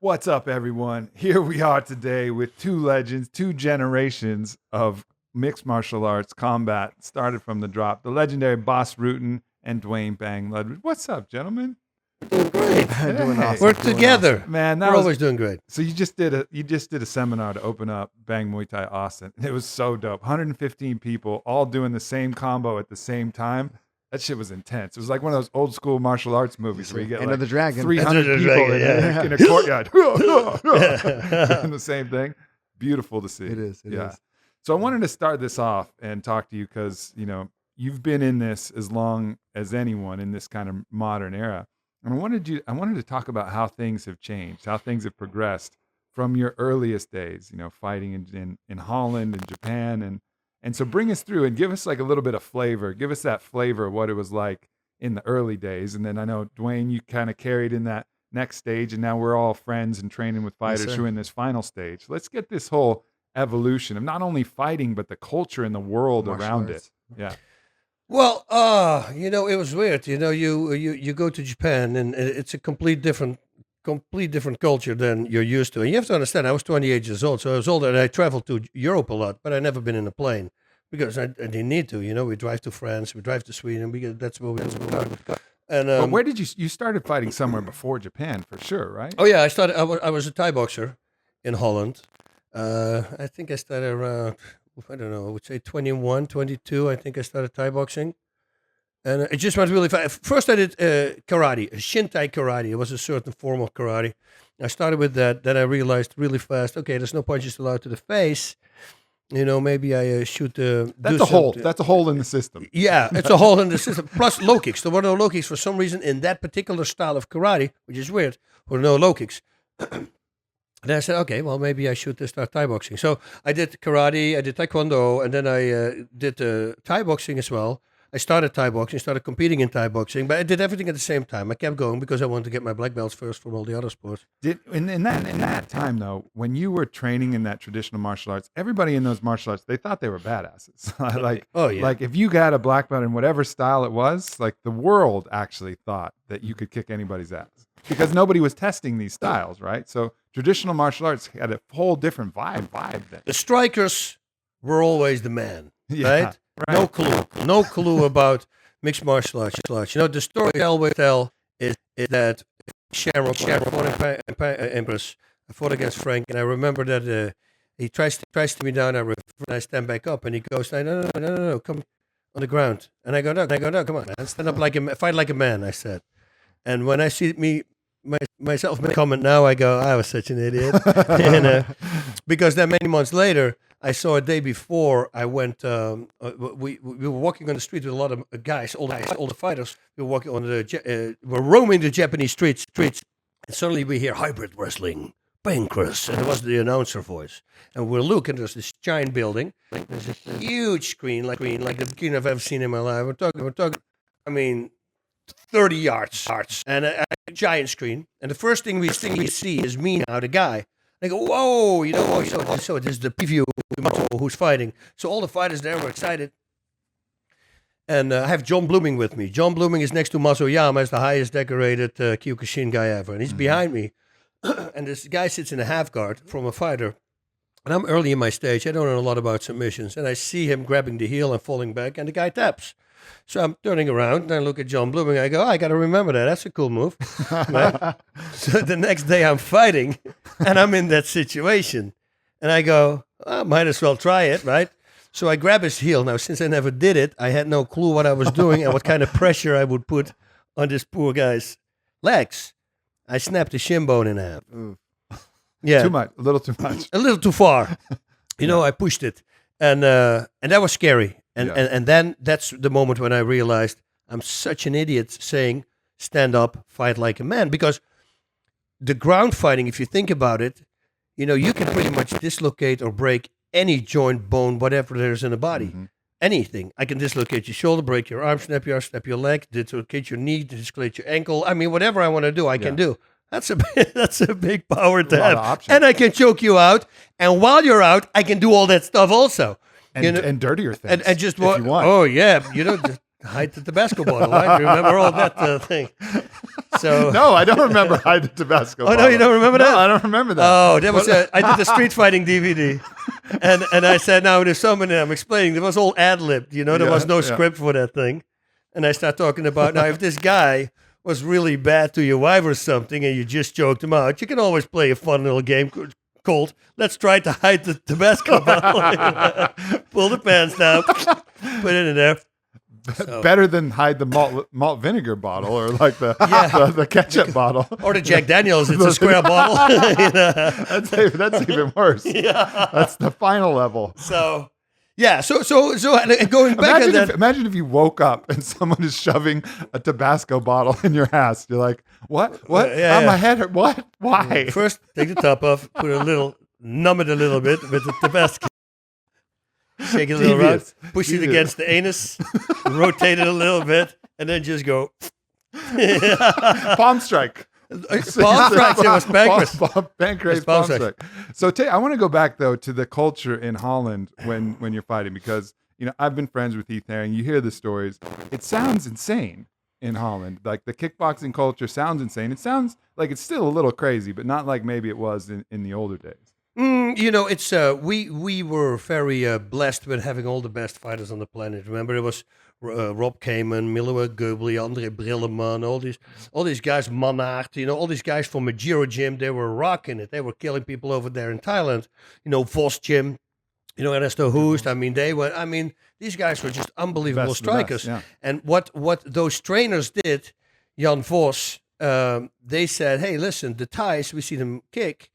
What's up, everyone? Here we are today with two legends, two generations of mixed martial arts combat. Started from the drop. The legendary Bas Rutten and Duane Bang Ludwig. What's up, gentlemen? Doing great. Hey. Doing awesome. We're Doing together. awesome. Man, We're always doing great. So you just did a seminar to open up Bang Muay Thai Austin. It was so dope. 115 people all doing the same combo at the same time. That shit was intense. It was like one of those old school martial arts movies where you get Enter like the Dragon. 300 Enter the people Dragon, in a courtyard doing the same thing. Beautiful to see. It is. It is. So I wanted to start this off and talk to you because, you've been in this as long as anyone in this kind of modern era. And I wanted to talk about how things have changed, how things have progressed from your earliest days, fighting in Holland and Japan. And so bring us through and give us like a little bit of flavor. Give us that flavor of what it was like in the early days. And then I know, Duane, you kind of carried in that next stage, and now we're all friends and training with fighters who are in this final stage. Let's get this whole evolution of not only fighting, but the culture and the world Martial around arts. it. Yeah. Well, it was weird. You go to Japan and it's a complete different culture than you're used to. And you have to understand, I was 28 years old, so I was older, and I traveled to Europe a lot, but I never been in a plane because I didn't need to. We drive to France, we drive to Sweden, that's where we go. And But where did you started fighting somewhere before Japan for sure, right? oh yeah, I was a Thai boxer in Holland. I think I started around, I don't know, I would say 21, 22. I think I started Thai boxing. And it just went really fast. First, I did karate, Shintai karate. It was a certain form of karate. I started with that. Then I realized really fast, okay, there's no punches allowed to the face. Maybe I should That's a hole. That's a hole in the system. Yeah, it's a hole in the system. Plus low kicks. There were no low kicks for some reason in that particular style of karate, which is weird. There were no low kicks. And I said, okay, well, maybe I should start Thai boxing. So I did karate, I did taekwondo, and then I did Thai boxing as well. I started Thai boxing, started competing in Thai boxing, but I did everything at the same time. I kept going because I wanted to get my black belts first from all the other sports. In that time though, when you were training in that traditional martial arts, everybody in those martial arts, they thought they were badasses. Oh, yeah. Like if you got a black belt in whatever style it was, like the world actually thought that you could kick anybody's ass because nobody was testing these styles, right? So traditional martial arts had a whole different vibe then. The strikers were always the man, Yeah, right? No clue about mixed martial arts. The story I always tell is that Shamrock fought in Empress. I fought against Frank, and I remember that he tries to me down. I stand back up, and he goes, no, come on the ground. And I go, no, come on, man, stand up fight like a man. I said, and when I see myself comment now, I go, I was such an idiot, and, because then many months later. I saw a day before I went. We were walking on the street with a lot of guys, all the fighters. We were walking on we're roaming the Japanese streets, and suddenly we hear hybrid wrestling, Pancras, and it was the announcer voice. And we're looking. There's this giant building. There's a huge screen, like the screen I've ever seen in my life. We're talking. I mean, 30 yards, and a giant screen. And the first thing we see is me now, the guy. I go, whoa, so this is the preview of who's fighting. So all the fighters there were excited. And I have John Blooming with me. John Blooming is next to Masoyama as the highest decorated Kyokushin guy ever. And he's behind me. And this guy sits in a half guard from a fighter. And I'm early in my stage. I don't know a lot about submissions. And I see him grabbing the heel and falling back. And the guy taps. So I'm turning around and I look at John Blooming. I go, I got to remember that. That's a cool move. Right? So the next day I'm fighting and I'm in that situation. And I go, I might as well try it, right? So I grab his heel. Now, since I never did it, I had no clue what I was doing and what kind of pressure I would put on this poor guy's legs. I snapped his shin bone in half. Ooh. Yeah. Too much, a little too much. A little too far. I pushed it. And that was scary. And then that's the moment when I realized I'm such an idiot saying, stand up, fight like a man. Because the ground fighting, if you think about it, you can pretty much dislocate or break any joint, bone, whatever there is in the body. Mm-hmm. Anything. I can dislocate your shoulder, break your arm, snap your leg, dislocate your knee, dislocate your ankle. I mean, whatever I want to do, I can do. That's a big power to have. And I can choke you out. And while you're out, I can do all that stuff also. And dirtier things. And just if you want. Oh yeah, hide the Tabasco bottle, right? You remember all that thing? So No, I don't remember hide the Tabasco. Oh no, you don't remember that? No, I don't remember that. Oh, that was I did the street fighting DVD, and I said now there's somebody I'm explaining. There was all ad libbed, you know. There was no script for that thing, and I start talking about now if this guy was really bad to your wife or something, and you just choked him out, you can always play a fun little game called "Let's try to hide the Tabasco bottle." Pull the pants down, put it in there. So. Better than hide the malt vinegar bottle or like the ketchup bottle or the Jack Daniels. It's a square bottle. That's even worse. Yeah, that's the final level. So going back. Imagine if you woke up and someone is shoving a Tabasco bottle in your ass. You're like, what? My head hurt. What? Why? First, take the top off. Numb it a little bit with the Tabasco. Shake it a little around, push it against the anus, rotate it a little bit, and then just go. Palm strike. Palm strike. It was pancreas. Palm strike. So I want to go back though to the culture in Holland when you're fighting, because I've been friends with Heath Herring. You hear the stories. It sounds insane in Holland. Like the kickboxing culture sounds insane. It sounds like it's still a little crazy, but not like maybe it was in the older days. It's we were very blessed with having all the best fighters on the planet. Remember, it was Rob Kamen, Miller Goebli, Andre Brilleman, all these guys, Manhart, all these guys from Majiro Gym. They were rocking it. They were killing people over there in Thailand. Vos Gym, Ernesto Hoost. These guys were just unbelievable strikers. Yeah. And what those trainers did, Jan Vos, they said, hey, listen, the Thais, we see them kick,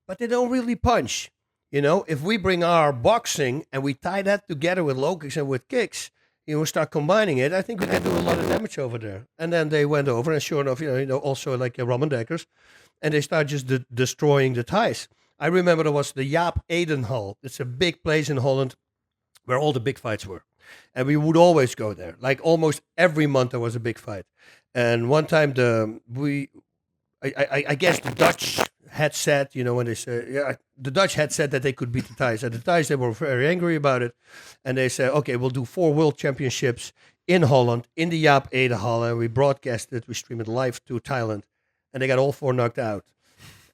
but they don't really punch. If we bring our boxing and we tie that together with low kicks and with kicks, start combining it, I think we can do a lot of damage over there. And then they went over, and sure enough, also like Roman Dekkers, and they start just destroying the Thais. I remember there was the Jaap Edenhal. It's a big place in Holland where all the big fights were. And we would always go there. Like almost every month there was a big fight. And one time I guess the Dutch had said, when they said, the Dutch had said that they could beat the Thais. And the Thais, they were very angry about it. And they said, okay, we'll do 4 world championships in Holland, in the Jaap Edenhal. And we broadcast it, we streamed it live to Thailand. And they got all 4 knocked out.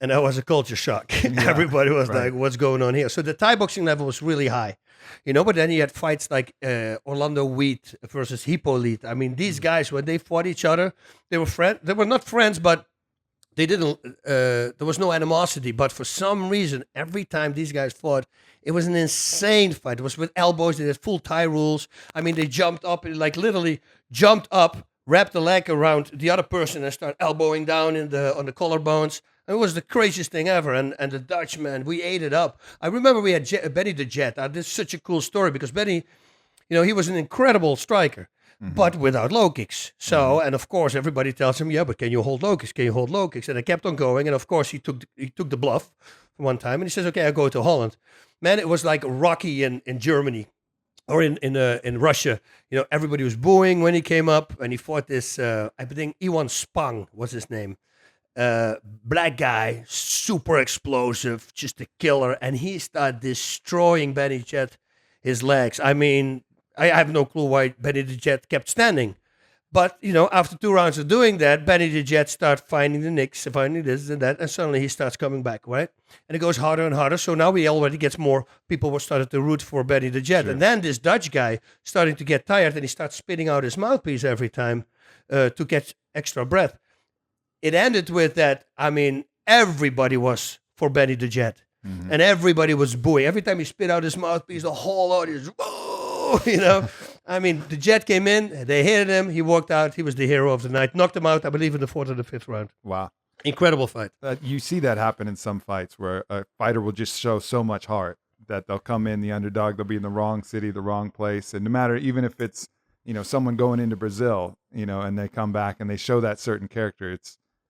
And that was a culture shock. Yeah, everybody was like, what's going on here? So the Thai boxing level was really high. But then you had fights like Orlando Wheat versus Hippolyte. These guys, when they fought each other, they were friends. They were not friends, but they didn't, there was no animosity, but for some reason, every time these guys fought, it was an insane fight. It was with elbows, they had full Thai rules. They jumped up, like literally jumped up, wrapped the leg around the other person and started elbowing down on the collarbones. It was the craziest thing ever. And the Dutch, man, we ate it up. I remember we had Benny the Jet. This is such a cool story because Benny, he was an incredible striker. Mm-hmm. But without low kicks. So, and of course, everybody tells him, yeah, but can you hold low kicks? Can you hold low kicks? And I kept on going. And of course, he took the bluff one time. And he says, okay, I'll go to Holland. Man, it was like Rocky in Germany or in Russia. Everybody was booing when he came up. And he fought this, I think Iwan Spang was his name. Black guy, super explosive, just a killer. And he started destroying Benny Jet, his legs. I have no clue why Benny the Jet kept standing. But, after 2 rounds of doing that, Benny the Jet starts finding the nicks, finding this and that, and suddenly he starts coming back, right? And it goes harder and harder. So now he already gets more people were started to root for Benny the Jet. Sure. And then this Dutch guy starting to get tired, and he starts spitting out his mouthpiece every time to get extra breath. It ended with that, everybody was for Benny the Jet. Mm-hmm. And everybody was booing. Every time he spit out his mouthpiece, the whole audience, the Jet came in, they hit him, he walked out, he was the hero of the night, knocked him out, I believe, in the 4th or the 5th round. Wow. Incredible fight. You see that happen in some fights where a fighter will just show so much heart that they'll come in the underdog, they'll be in the wrong city, the wrong place, and no matter, even if it's, someone going into Brazil, and they come back and they show that certain character,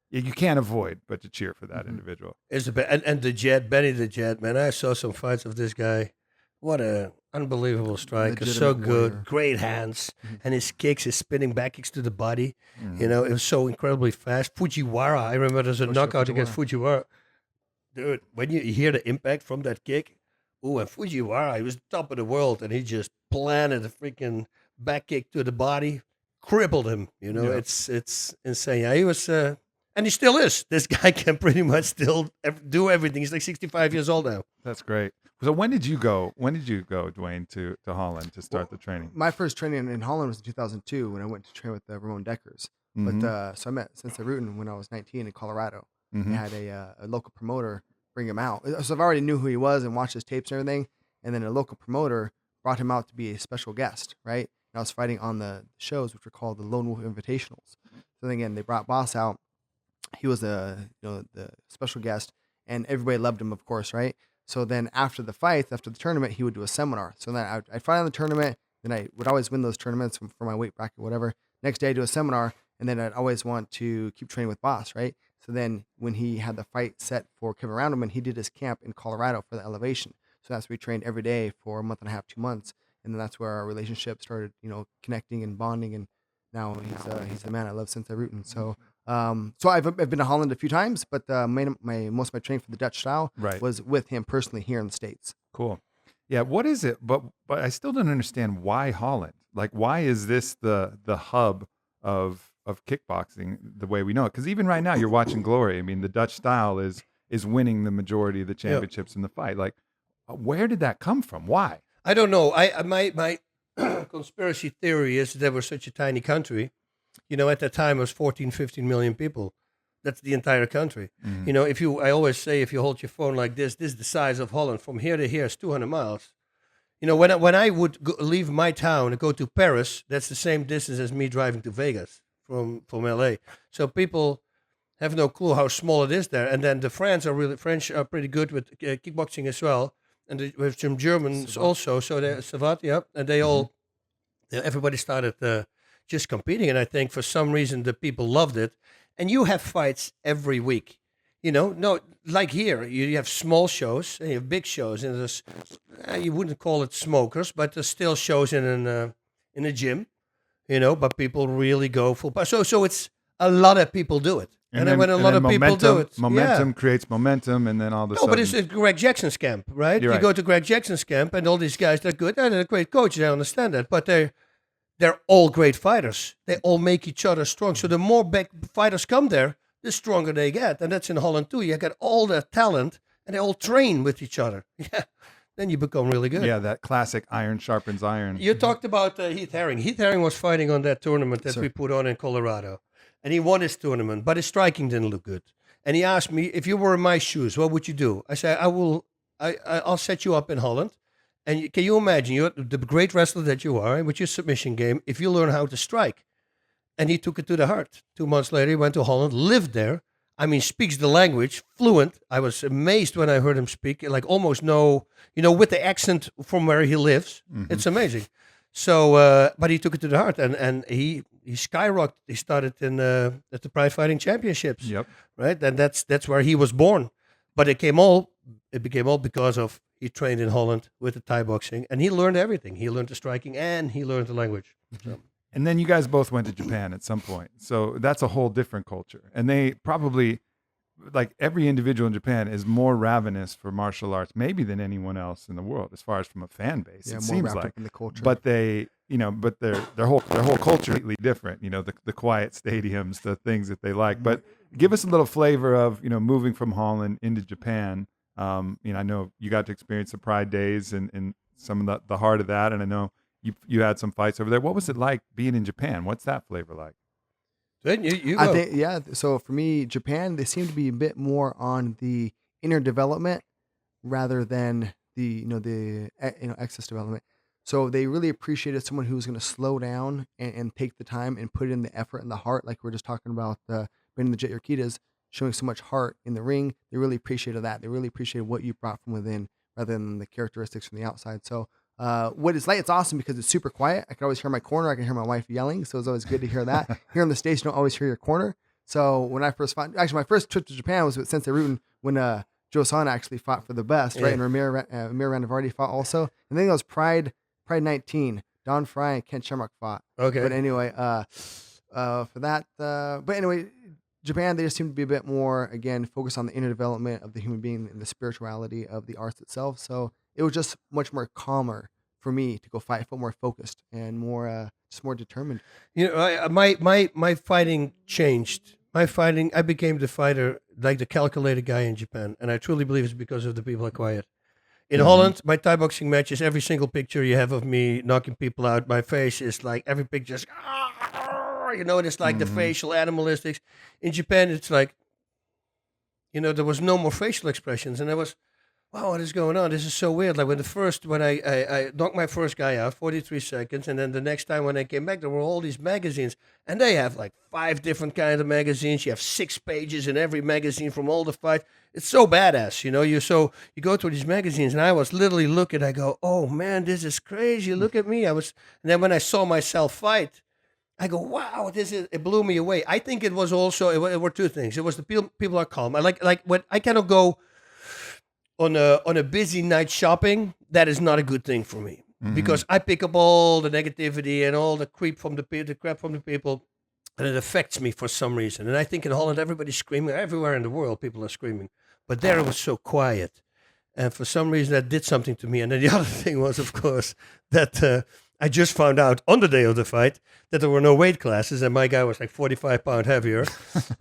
you can't avoid but to cheer for that individual. And the Jet, Benny the Jet, man, I saw some fights of this guy. What a unbelievable striker, so good, warrior. Great hands, and his kicks, his spinning back kicks to the body. It was so incredibly fast. Fujiwara, I remember there's a knockout against Fujiwara. Dude, when you hear the impact from that kick, and Fujiwara, he was top of the world, and he just planted a freaking back kick to the body. crippled him. You know, Yeah. it's insane. Yeah, he was, and he still is. This guy can pretty much still do everything. He's like 65 years old now. That's great. So when did you go? When did you go, Duane, to Holland to start the training? My first training in Holland was in 2002 when I went to train with Ramon Deckers. Mhm. But so I met Sensei Rutten when I was 19 in Colorado. Mhm. I had a local promoter bring him out. So I've already knew who he was and watched his tapes and everything. And then a local promoter brought him out to be a special guest, right? And I was fighting on the shows, which were called the Lone Wolf Invitationals. So then again, they brought Bas out. He was the special guest, and everybody loved him, of course, right? So then after the fights, after the tournament, he would do a seminar. So then I'd fight on the tournament, then I would always win those tournaments for my weight bracket, whatever. Next day I do a seminar, and then I'd always want to keep training with Bas, right? So then when he had the fight set for Kevin Rounderman, he did his camp in Colorado for the elevation. So that's where we trained every day for a month and a half, 2 months. And then that's where our relationship started, connecting and bonding. And now he's the man. I love Sensei Rutten. So I've been to Holland a few times, but most of my training for the Dutch style Right. was with him personally here in the States. Cool. Yeah. What is it? But I still don't understand why Holland. Like, why is this the hub of kickboxing the way we know it? Because even right now, you're watching Glory. I mean, the Dutch style is winning the majority of the championships in the fight. Like, where did that come from? Why? I don't know. My conspiracy theory is that we're such a tiny country. You know, at that time it was 14, 15 million people. That's the entire country. Mhm. You know, I always say, if you hold your phone like this is the size of Holland. From here to here is 200 miles. You know, when I would leave my town and go to Paris, that's the same distance as me driving to Vegas from LA. So people have no clue how small it is there. And then the French are pretty good with kickboxing as well. And we have some Germans also. So they're Savat, yeah. And they all, everybody started just competing. And I think for some reason the people loved it. And you have fights every week. You know, no, like here, you have small shows and you have big shows. And there's, you wouldn't call it smokers, but there's still shows in a gym, you know, but people really go full. So it's a lot of people do it. And then when a lot of people do it, momentum creates momentum, and then all of a no, sudden. but it's Greg Jackson's camp, right? You're You right. go to Greg Jackson's camp, and all these guys, they're good. They're a great coach. I understand that, but they're all great fighters. They all make each other strong. So the more back fighters come there, the stronger they get, and that's in Holland too. You get all that talent, and they all train with each other. Yeah, then you become really good. Yeah, that classic iron sharpens iron. You talked about Heath Herring. Heath Herring was fighting on that tournament that Sir. we put on in Colorado. And he won his tournament, but his striking didn't look good. And he asked me, if you were in my shoes, what would you do? I said, I'll set you up in Holland. And can you imagine, you're the great wrestler that you are, with your submission game, if you learn how to strike. And he took it to the heart. 2 months later, he went to Holland, lived there. I mean, speaks the language, fluent. I was amazed when I heard him speak, like almost no, with the accent from where he lives. Mhm. It's amazing. So, but he took it to the heart, and he skyrocketed. He started at the Pride Fighting Championships, Yep. right? And that's where he was born. But it became all because of he trained in Holland with the Thai boxing, and he learned everything. He learned the striking, and he learned the language. So, And then you guys both went to Japan at some point. So that's a whole different culture. And they probably, like every individual in Japan, is more ravenous for martial arts, maybe than anyone else in the world, as far as from a fan base. Yeah, it more seems wrapped like. up in the culture. But they, but their whole culture is completely different. The quiet stadiums, the things that they like. But give us a little flavor of moving from Holland into Japan. I know you got to experience the Pride Days and some of the heart of that, and I know you had some fights over there. What was it like being in Japan? What's that flavor like? then you I go. think, yeah. So for me, Japan, they seem to be a bit more on the inner development rather than the excess development. So they really appreciated someone who was going to slow down and take the time and put in the effort and the heart, like we are just talking about Brandon the Jet Urquidez showing so much heart in the ring. They really appreciated that. They really appreciated what you brought from within rather than the characteristics from the outside. So what it's like, it's awesome because it's super quiet. I can always hear my corner. I can hear my wife yelling. So it's always good to hear that. Here in the States, you don't always hear your corner. So when I first fought, actually my first trip to Japan was with Sensei Rutten when Joe San actually fought for the best, right? And Ramir Randavardi fought also. And then it was Pride 19. Don Fry and Ken Shamrock fought. Okay. But anyway, for that, but anyway, Japan, they just seem to be a bit more, again, focused on the inner development of the human being and the spirituality of the arts itself. So it was just much more calmer for me to go fight. I felt more focused and more just more determined. You know, my fighting changed. My fighting, I became the fighter, like the calculated guy in Japan, and I truly believe it's because of the people I acquired. In Holland, my Thai boxing matches, every single picture you have of me knocking people out, my face is like every picture is, you know, it's like the facial animalistics. In Japan, it's like, you know, there was no more facial expressions, and I was, wow, what is going on? This is so weird. Like when I knocked my first guy out, 43 seconds, and then the next time when I came back, there were all these magazines, and they have like 5 different kinds of magazines. You have 6 pages in every magazine from all the fights. It's so badass, you know. You go through these magazines, and I was literally looking. I go, oh man, this is crazy. Look at me. And then when I saw myself fight, I go, wow, it blew me away. I think it was also it were 2 things. It was the people are calm. I like when I cannot go on a busy night shopping. That is not a good thing for me because I pick up all the negativity and all the crap from the people, and it affects me for some reason. And I think in Holland everybody's screaming. Everywhere in the world people are screaming, but there it was so quiet, and for some reason that did something to me. And then the other thing was, of course, that I just found out on the day of the fight that there were no weight classes, and my guy was like 45 pounds heavier,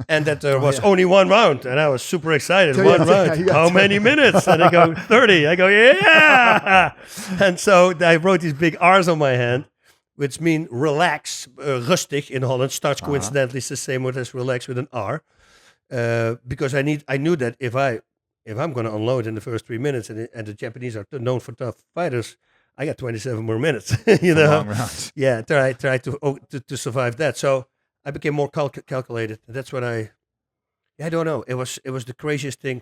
and that there was only 1 round, and I was super excited. So One round. How many minutes? And I go 30. I go, yeah. And so I wrote these big R's on my hand, which mean relax, rustig in Holland. Starts coincidentally it's the same word as relax with an R, because I knew that if I'm going to unload in the first 3 minutes, and the Japanese are known for tough fighters, I got 27 more minutes, you know. Long round. Yeah, try to survive that. So I became more calculated. That's what I don't know. It was the craziest thing.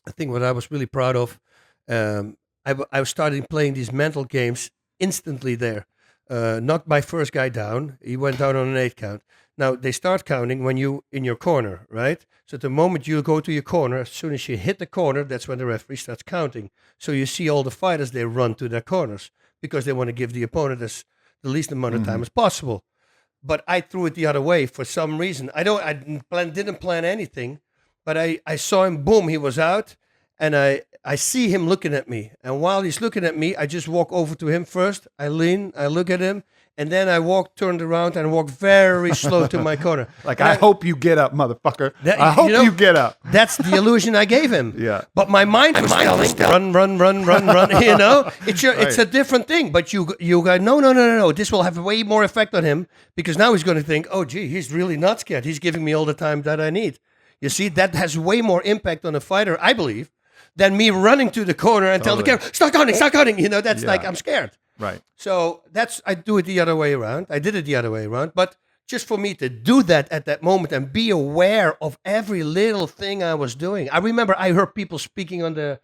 I think what I was really proud of. I started playing these mental games instantly there. Knocked my first guy down. He went down on an 8 count. Now they start counting when you in your corner, right? So the moment you go to your corner, as soon as you hit the corner, that's when the referee starts counting. So you see all the fighters, they run to their corners because they want to give the opponent the least amount of time as possible. But I threw it the other way for some reason. I didn't plan anything, but I saw him, boom, he was out, and I see him looking at me. And while he's looking at me, I just walk over to him first. I lean, I look at him, and then I turned around and walked very slow to my corner. Like, I hope you get up, motherfucker. That- I hope you know, you get up. That's the illusion I gave him. Yeah. But my mind was telling, run. You know, it's a different thing. But you go, no. This will have way more effect on him because now he's going to think, oh, gee, he's really not scared. He's giving me all the time that I need. You see, that has way more impact on a fighter, I believe, than me running to the corner and tell the camera, start counting. You know, that's like, I'm scared. Right. So I do it the other way around. I did it the other way around. But just for me to do that at that moment and be aware of every little thing I was doing. I remember I heard people speaking on the,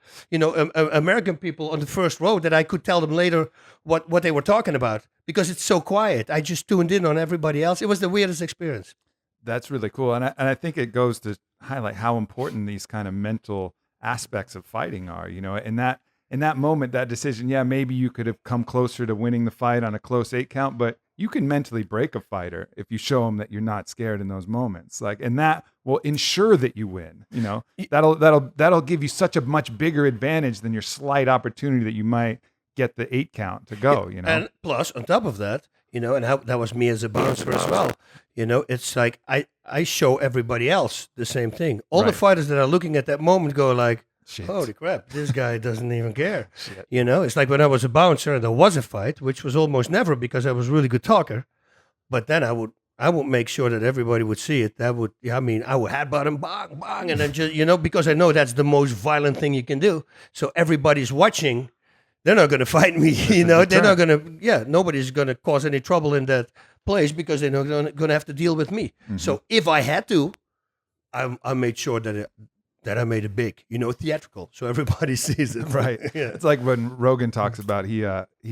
American people on the first row that I could tell them later what they were talking about because it's so quiet. I just tuned in on everybody else. It was the weirdest experience. That's really cool. And I think it goes to highlight how important these kind of mental aspects of fighting are, you know, in that moment, that decision, yeah, maybe you could have come closer to winning the fight on a close 8 count, but you can mentally break a fighter if you show them that you're not scared in those moments. Like, and that will ensure that you win, you know, that'll give you such a much bigger advantage than your slight opportunity that you might get the 8 count to go, you know. And plus, on top of that, you know, and that was me as a bouncer as well. You know, it's like I show everybody else the same thing. All the fighters that are looking at that moment go like, shit. Holy crap, this guy doesn't even care. Shit. You know, it's like when I was a bouncer and there was a fight, which was almost never because I was a really good talker. But then I would make sure that everybody would see it. I would headbutt him, bang, bang, and then just, you know, because I know that's the most violent thing you can do. So everybody's watching. They're not going to fight me, you know. They're not going to, nobody's going to cause any trouble in that place because they're not going to have to deal with me. Mm-hmm. So if I had to, I made sure that I made it big, you know, theatrical, so everybody sees it. Right. Yeah. It's like when Rogan talks about he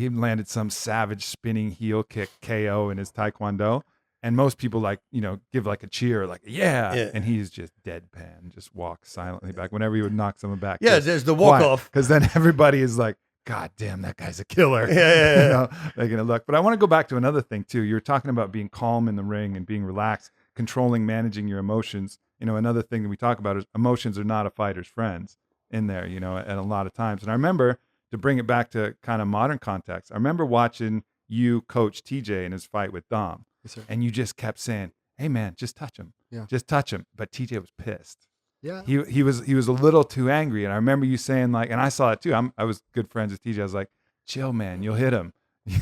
landed some savage spinning heel kick KO in his Taekwondo, and most people like, you know, give like a cheer, like yeah. And he's just deadpan, just walks silently back whenever he would knock someone back. Yeah, there's the walk off because then everybody is like, God damn, that guy's a killer. Yeah. You know, they're gonna look. But I want to go back to another thing too. You're talking about being calm in the ring and being relaxed, controlling, managing your emotions. You know, another thing that we talk about is emotions are not a fighter's friends in there, you know, and a lot of times. And I remember to bring it back to kind of modern context, I remember watching you coach TJ in his fight with Dom, Yes, sir. and you just kept saying, "Hey man, just touch him, Yeah. just touch him." But TJ was pissed. Yeah. He was a little too angry, and I remember you saying like, and I saw it too. I was good friends with TJ. I was like, "Chill, man, you'll hit him,"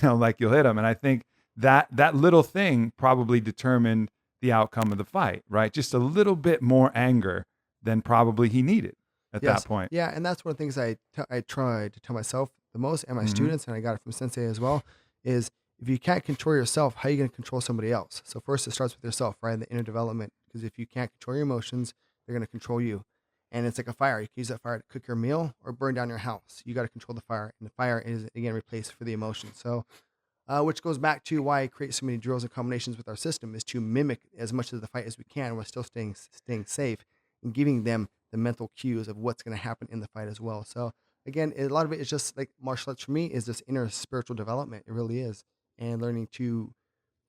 like you'll hit him. And I think that little thing probably determined the outcome of the fight, right? Just a little bit more anger than probably he needed at that point. Yeah, and that's one of the things I try to tell myself the most, and my Mhm. students, and I got it from Sensei as well, is if you can't control yourself, how are you going to control somebody else? So first it starts with yourself, right? The inner development, because if you can't control your emotions, they're going to control you. And it's like a fire. You can use that fire to cook your meal or burn down your house. You got to control the fire, and the fire is, again, replaced for the emotion. So which goes back to why I create so many drills and combinations with our system, is to mimic as much of the fight as we can while still staying safe and giving them the mental cues of what's going to happen in the fight as well. So again, a lot of it is just like martial arts for me is this inner spiritual development. It really is. And learning to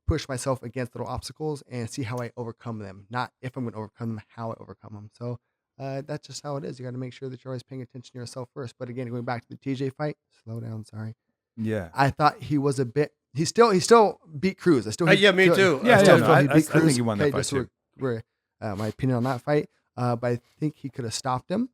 push myself against little obstacles and see how I overcome them. Not if I'm going to overcome them, how I overcome them. So that's just how it is. You got to make sure that you're always paying attention to yourself first. But again, going back to the TJ fight, slow down, sorry. Yeah. I thought he was a bit. He still beat Cruz. Yeah, me too. Yeah, still no, feel he I beat think Cruz. he won that Okay, fight just too. my opinion on that fight. But I think he could have stopped him,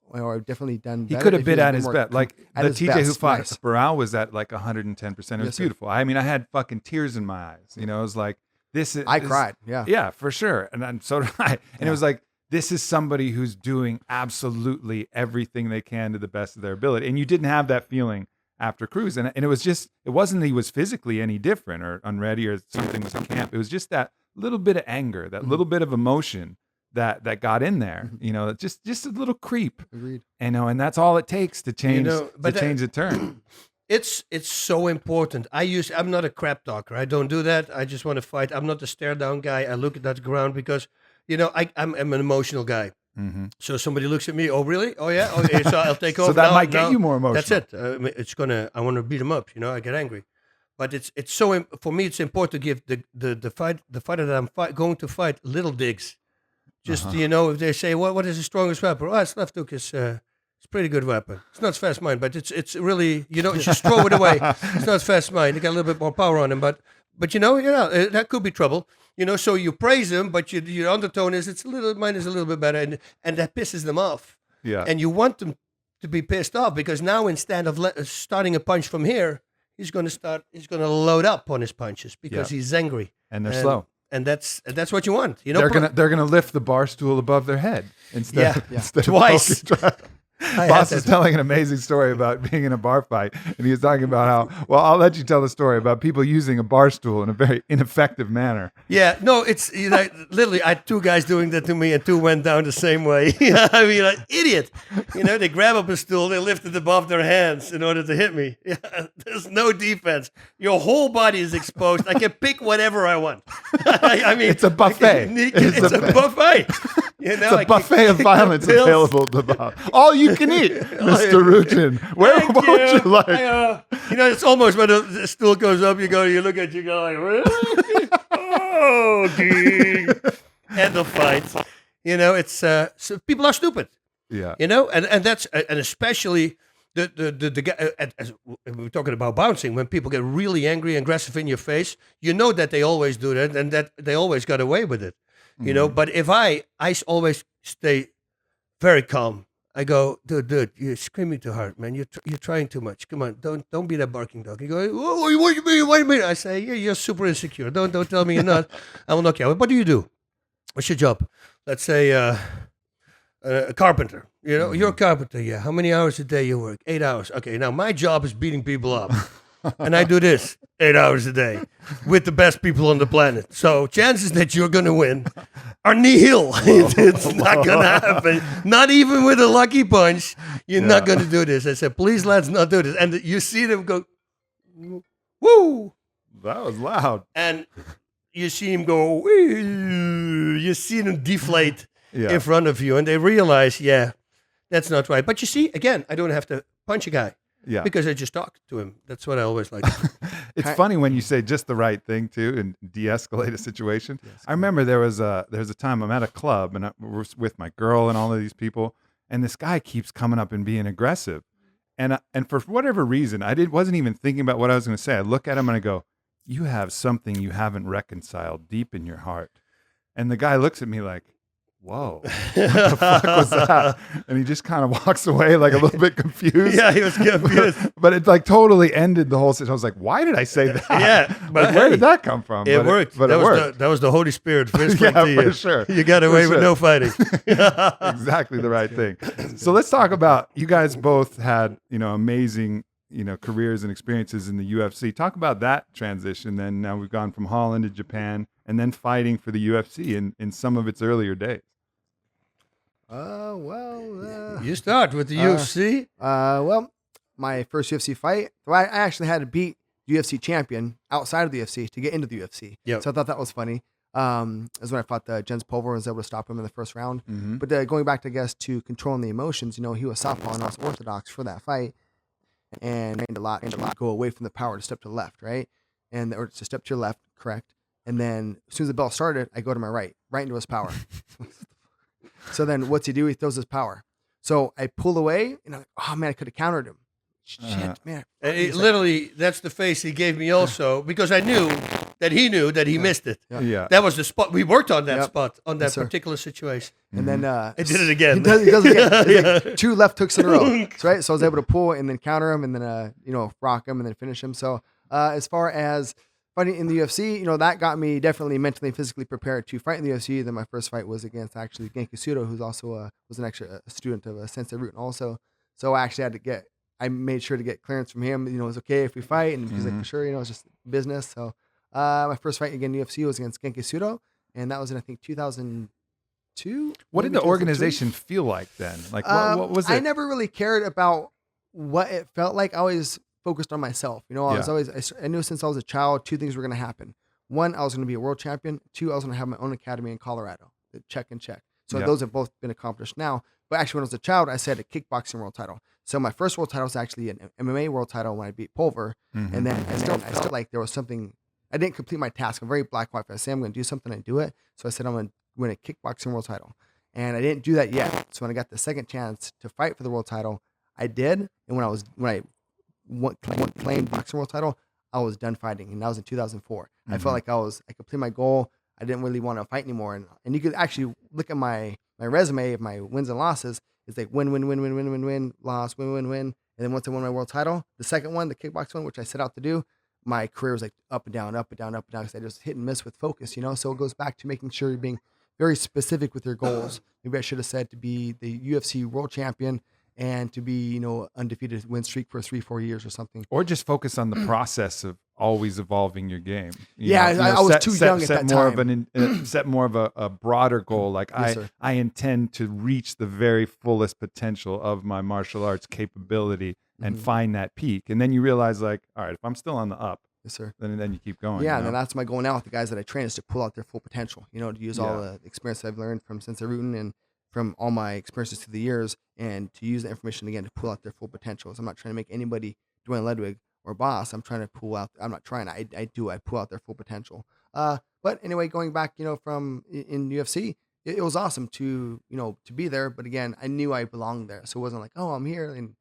or definitely done. He better could have if been was a at bit his more best. Like at the his TJ who best. fought Nice. Barao was at like 110%. It was Yes, sir. beautiful. I mean, I had fucking tears in my eyes. You know, it was like, this is. I cried. Yeah. Yeah, for sure. And then so did I. And it was like, this is somebody who's doing absolutely everything they can to the best of their ability. And you didn't have that feeling after Cruz. And it was just, it wasn't that he was physically any different or unready or something was in camp. It was just that little bit of anger, that little bit of emotion that got in there, you know, just a little creep, Agreed. and that's all it takes to change, but the turn. It's so important. I'm not a crap talker. I don't do that. I just want to fight. I'm not a stare down guy. I look at that ground because, I'm an emotional guy. Mm-hmm. So somebody looks at me. Oh, really? Oh, yeah. Okay, so I'll take over. So that now, might get now. you more emotional. That's it. I want to beat him up. I get angry. But it's so for me. It's important to give the fighter that I'm going to fight little digs. Just if they say what is the strongest weapon? Oh, it's left hook. It's a pretty good weapon. It's not as fast mine, but it's really just throw it away. It's not as fast mine. You got a little bit more power on him, but that could be trouble. So you praise him, but your undertone is mine is a little bit better, and that pisses them off. Yeah. And you want them to be pissed off because now instead of starting a punch from here, he's going to load up on his punches because he's angry and they're slow. And that's what you want. They're gonna lift the bar stool above their head instead. Instead twice. Boss was telling an amazing story about being in a bar fight, and he was talking about how. Well, I'll let you tell the story about people using a bar stool in a very ineffective manner. Yeah, no, it's literally. I had two guys doing that to me, and two went down the same way. I mean, like idiot. They grab up a stool, they lift it above their hands in order to hit me. Yeah, there's no defense. Your whole body is exposed. I can pick whatever I want. I mean, it's a buffet. It's a buffet. It's a buffet of violence available to Bob. All you can eat, Mr. Rutten. What would you like? It's almost when the stool goes up, you look at you go like, really? Oh, gee. End of fight. It's so people are stupid. Yeah. And that's and especially the guy. As we're talking about bouncing, when people get really angry and aggressive in your face, that they always do that and that they always got away with it. But if I always stay very calm. I go, dude, you're screaming too hard, man. You're trying too much. Come on, don't be that barking dog. You go, what do you mean? What do you mean? I say, yeah, you're super insecure. Don't tell me you're not. I will knock you out. What do you do? What's your job? Let's say a carpenter. You're a carpenter. Yeah. How many hours a day you work? 8 hours. Okay. Now my job is beating people up, and I do this 8 hours a day with the best people on the planet. So chances that you're gonna win are nihil. It's not going to happen. Not even with a lucky punch. You're not going to do this. I said, please, let's not do this. And you see them go, woo. That was loud. And you see him go, woo. You see them deflate in front of you. And they realize, that's not right. But you see, again, I don't have to punch a guy. Yeah. Because I just talk to him. That's what I always like. It's funny when you say just the right thing too and de-escalate a situation. I remember there was a time I'm at a club and we're with my girl and all of these people, and this guy keeps coming up and being aggressive. and for whatever reason, wasn't even thinking about what I was going to say. I look at him and I go, "You have something you haven't reconciled deep in your heart." And the guy looks at me like, "Whoa, what the fuck was that?" And he just kind of walks away like a little bit confused. Yeah, he was confused. But it like totally ended the whole situation. I was like, "Why did I say that?" Yeah, but Like, where did that come from? It worked. But that it was worked. that was the Holy Spirit whispering Yeah, to you. for sure. You got away with no fighting. Exactly the right thing. So let's talk about, you guys both had, amazing, careers and experiences in the UFC. Talk about that transition. Then now we've gone from Holland to Japan and then fighting for the UFC in some of its earlier days. You start with the UFC. Well, my first UFC fight, well, I actually had to beat UFC champion outside of the UFC to get into the UFC. Yep. So I thought that was funny. Is when I fought Jens Pulver and was able to stop him in the first round. Mm-hmm. But going back, I guess, to controlling the emotions, he was southpaw and I was orthodox for that fight. And trained a lot to go away from the power to step to the left, right? Or to step to your left, correct. And then as soon as the bell started, I go to my right into his power. So then what's he do? He throws his power. So I pull away and I'm like, oh man, I could have countered him. Shit, man. And literally, that's the face he gave me also, because I knew that he missed it. Yeah. That was the spot. We worked on that Yep. spot, on that Yes, sir. particular situation. And then I did it again. He does it again. It's Yeah. like 2 left hooks in a row. So, right. So I was able to pull and then counter him and then rock him and then finish him. So as far as fighting in the UFC, that got me definitely mentally and physically prepared to fight in the UFC. Then my first fight was against actually Genki Sudo, who's also was an extra student of Sensei Rutten also. So I actually I made sure to get clearance from him. It was okay if we fight, and he's like, for sure, it's just business. So my first fight again in the UFC was against Genki Sudo, and that was in I think 2002. What did maybe the 2003. organization feel like then? Like what was it? I never really cared about what it felt like. I always focused on myself. I was always, I knew since I was a child, 2 things were going to happen. 1, I was going to be a world champion. 2, I was going to have my own academy in Colorado. Check and check. So those have both been accomplished now. But actually, when I was a child, I said a kickboxing world title. So my first world title was actually an MMA world title when I beat Pulver. Mhm. And then I still like there was something, I didn't complete my task. I'm very black white. If I say I'm going to do something, I do it. So I said I'm going to win a kickboxing world title. And I didn't do that yet. So when I got the second chance to fight for the world title, I did. And when I claimed boxing world title, I was done fighting. And that was in 2004. I felt like I completed my goal. I didn't really want to fight anymore. And you could actually look at my resume of my wins and losses. It's like win, loss, win. And then once I won my world title, the second one, the kickboxing one, which I set out to do, my career was like up and down. Because I just hit and miss with focus, So it goes back to making sure you're being very specific with your goals. Maybe I should have said to be the UFC world champion and to be, undefeated win streak for 3-4 years or something. Or just focus on the process of always evolving your game. I was too young at that time. Set more of a broader goal. Like Yes, sir. I intend to reach the very fullest potential of my martial arts capability and find that peak. And then you realize, like, all right, if I'm still on the up, Yes, sir. then you keep going. Yeah, and then that's my goal now with the guys that I train is to pull out their full potential. To use all the experience I've learned from Sensei Rutten and from all my experiences through the years, and to use the information again to pull out their full potentials. I'm not trying to make anybody Duane Ludwig or Bas. I'm trying to pull out. I'm not trying. I pull out their full potential. But anyway, going back, from in UFC, it was awesome to to be there. But again, I knew I belonged there, so it wasn't like, oh, I'm here and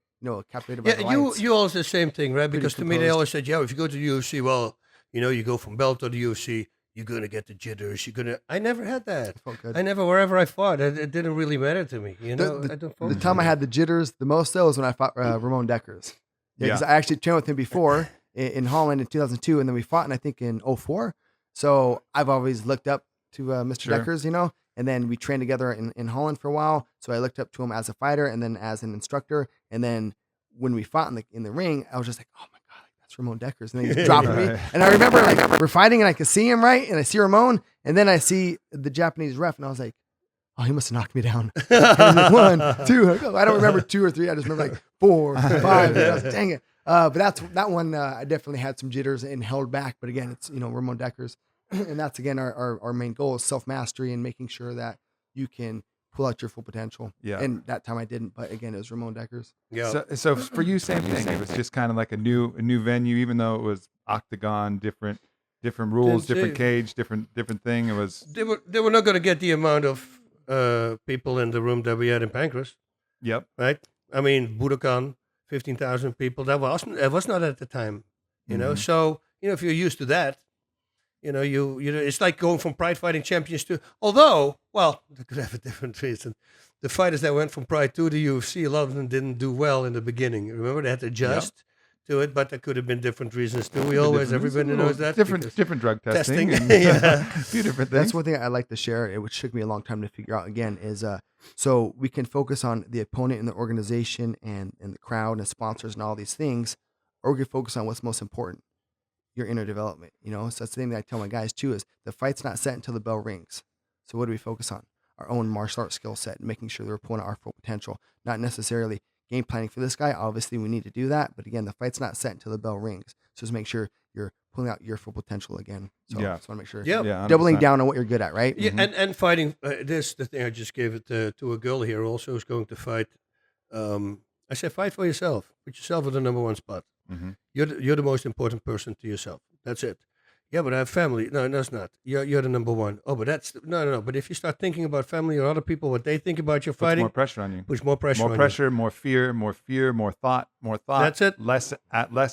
captivated by the lights. You always the same thing, right? Because to me, they composed. always said, if you go to the UFC, well, you go from belt to the UFC, you're gonna get the jitters. I never had that. Felt good. I never, wherever I fought, it didn't really matter to me. I don't The focus time on I it. had the jitters the most though was when I fought Ramon Deckers. Because I actually trained with him before in Holland in 2002, and then we fought in I think in 2004. So I've always looked up to Mr. Sure. Deckers, and then we trained together in Holland for a while. So I looked up to him as a fighter and then as an instructor. And then when we fought in the ring, I was just like, oh my god, that's Ramon Deckers, and then he dropped me. And I remember we're fighting, and I could see him right, and I see Ramon, and then I see the Japanese ref, and I was like, oh, he must have knocked me down. And like, 1, 2. I don't remember 2 or 3. I just remember like 4, 5. And I was, dang it. But that one, I definitely had some jitters and held back. But again, it's Ramon Deckers, and that's again our main goal is self mastery and making sure that you can pull out your full potential. Yeah. And that time I didn't, but again, it was Ramon Deckers. Yeah. So for you, same thing. It was just kind of like a new venue, even though it was octagon, different rules, different cage, different thing. It was. They were not going to get the amount of people in the room that we had in Pancras, Yep. right? I mean, Budokan, 15,000 people. That was not at the time, you know. Mhm. So if you're used to that, you it's like going from Pride Fighting Champions to. Although, well, they could have a different reason. The fighters that went from Pride to the UFC, a lot of them didn't do well in the beginning. Remember, they had to adjust to it, but there could have been different reasons too. Everybody knows that. Different drug testing. Testing, and, yeah. a few different things. That's one thing I like to share. Which took me a long time to figure out. Again, is so we can focus on the opponent and the organization and the crowd and sponsors and all these things, or we can focus on what's most important, your inner development. So that's the thing that I tell my guys too: is the fight's not set until the bell rings. So what do we focus on? Our own martial arts skill set, making sure they're pulling out our full potential, not necessarily game planning for this guy. Obviously, we need to do that, but again, the fight's not set until the bell rings. So just make sure you're pulling out your full potential again. So Yeah. just want to make sure, Yeah. doubling 100%. down on what you're good at, right? Yeah, and fighting. This the thing I just gave it to a girl here. Also, who's going to fight. I said, fight for yourself. Put yourself at the number one spot. Mhm. You're the most important person to yourself. That's it. Yeah, but I have family. No, that's not. You're the number one. Oh, but that's no. But if you start thinking about family or other people, what they think about your Puts fighting, more pressure on you. puts more pressure. More on pressure, more fear, more thought. That's it. Less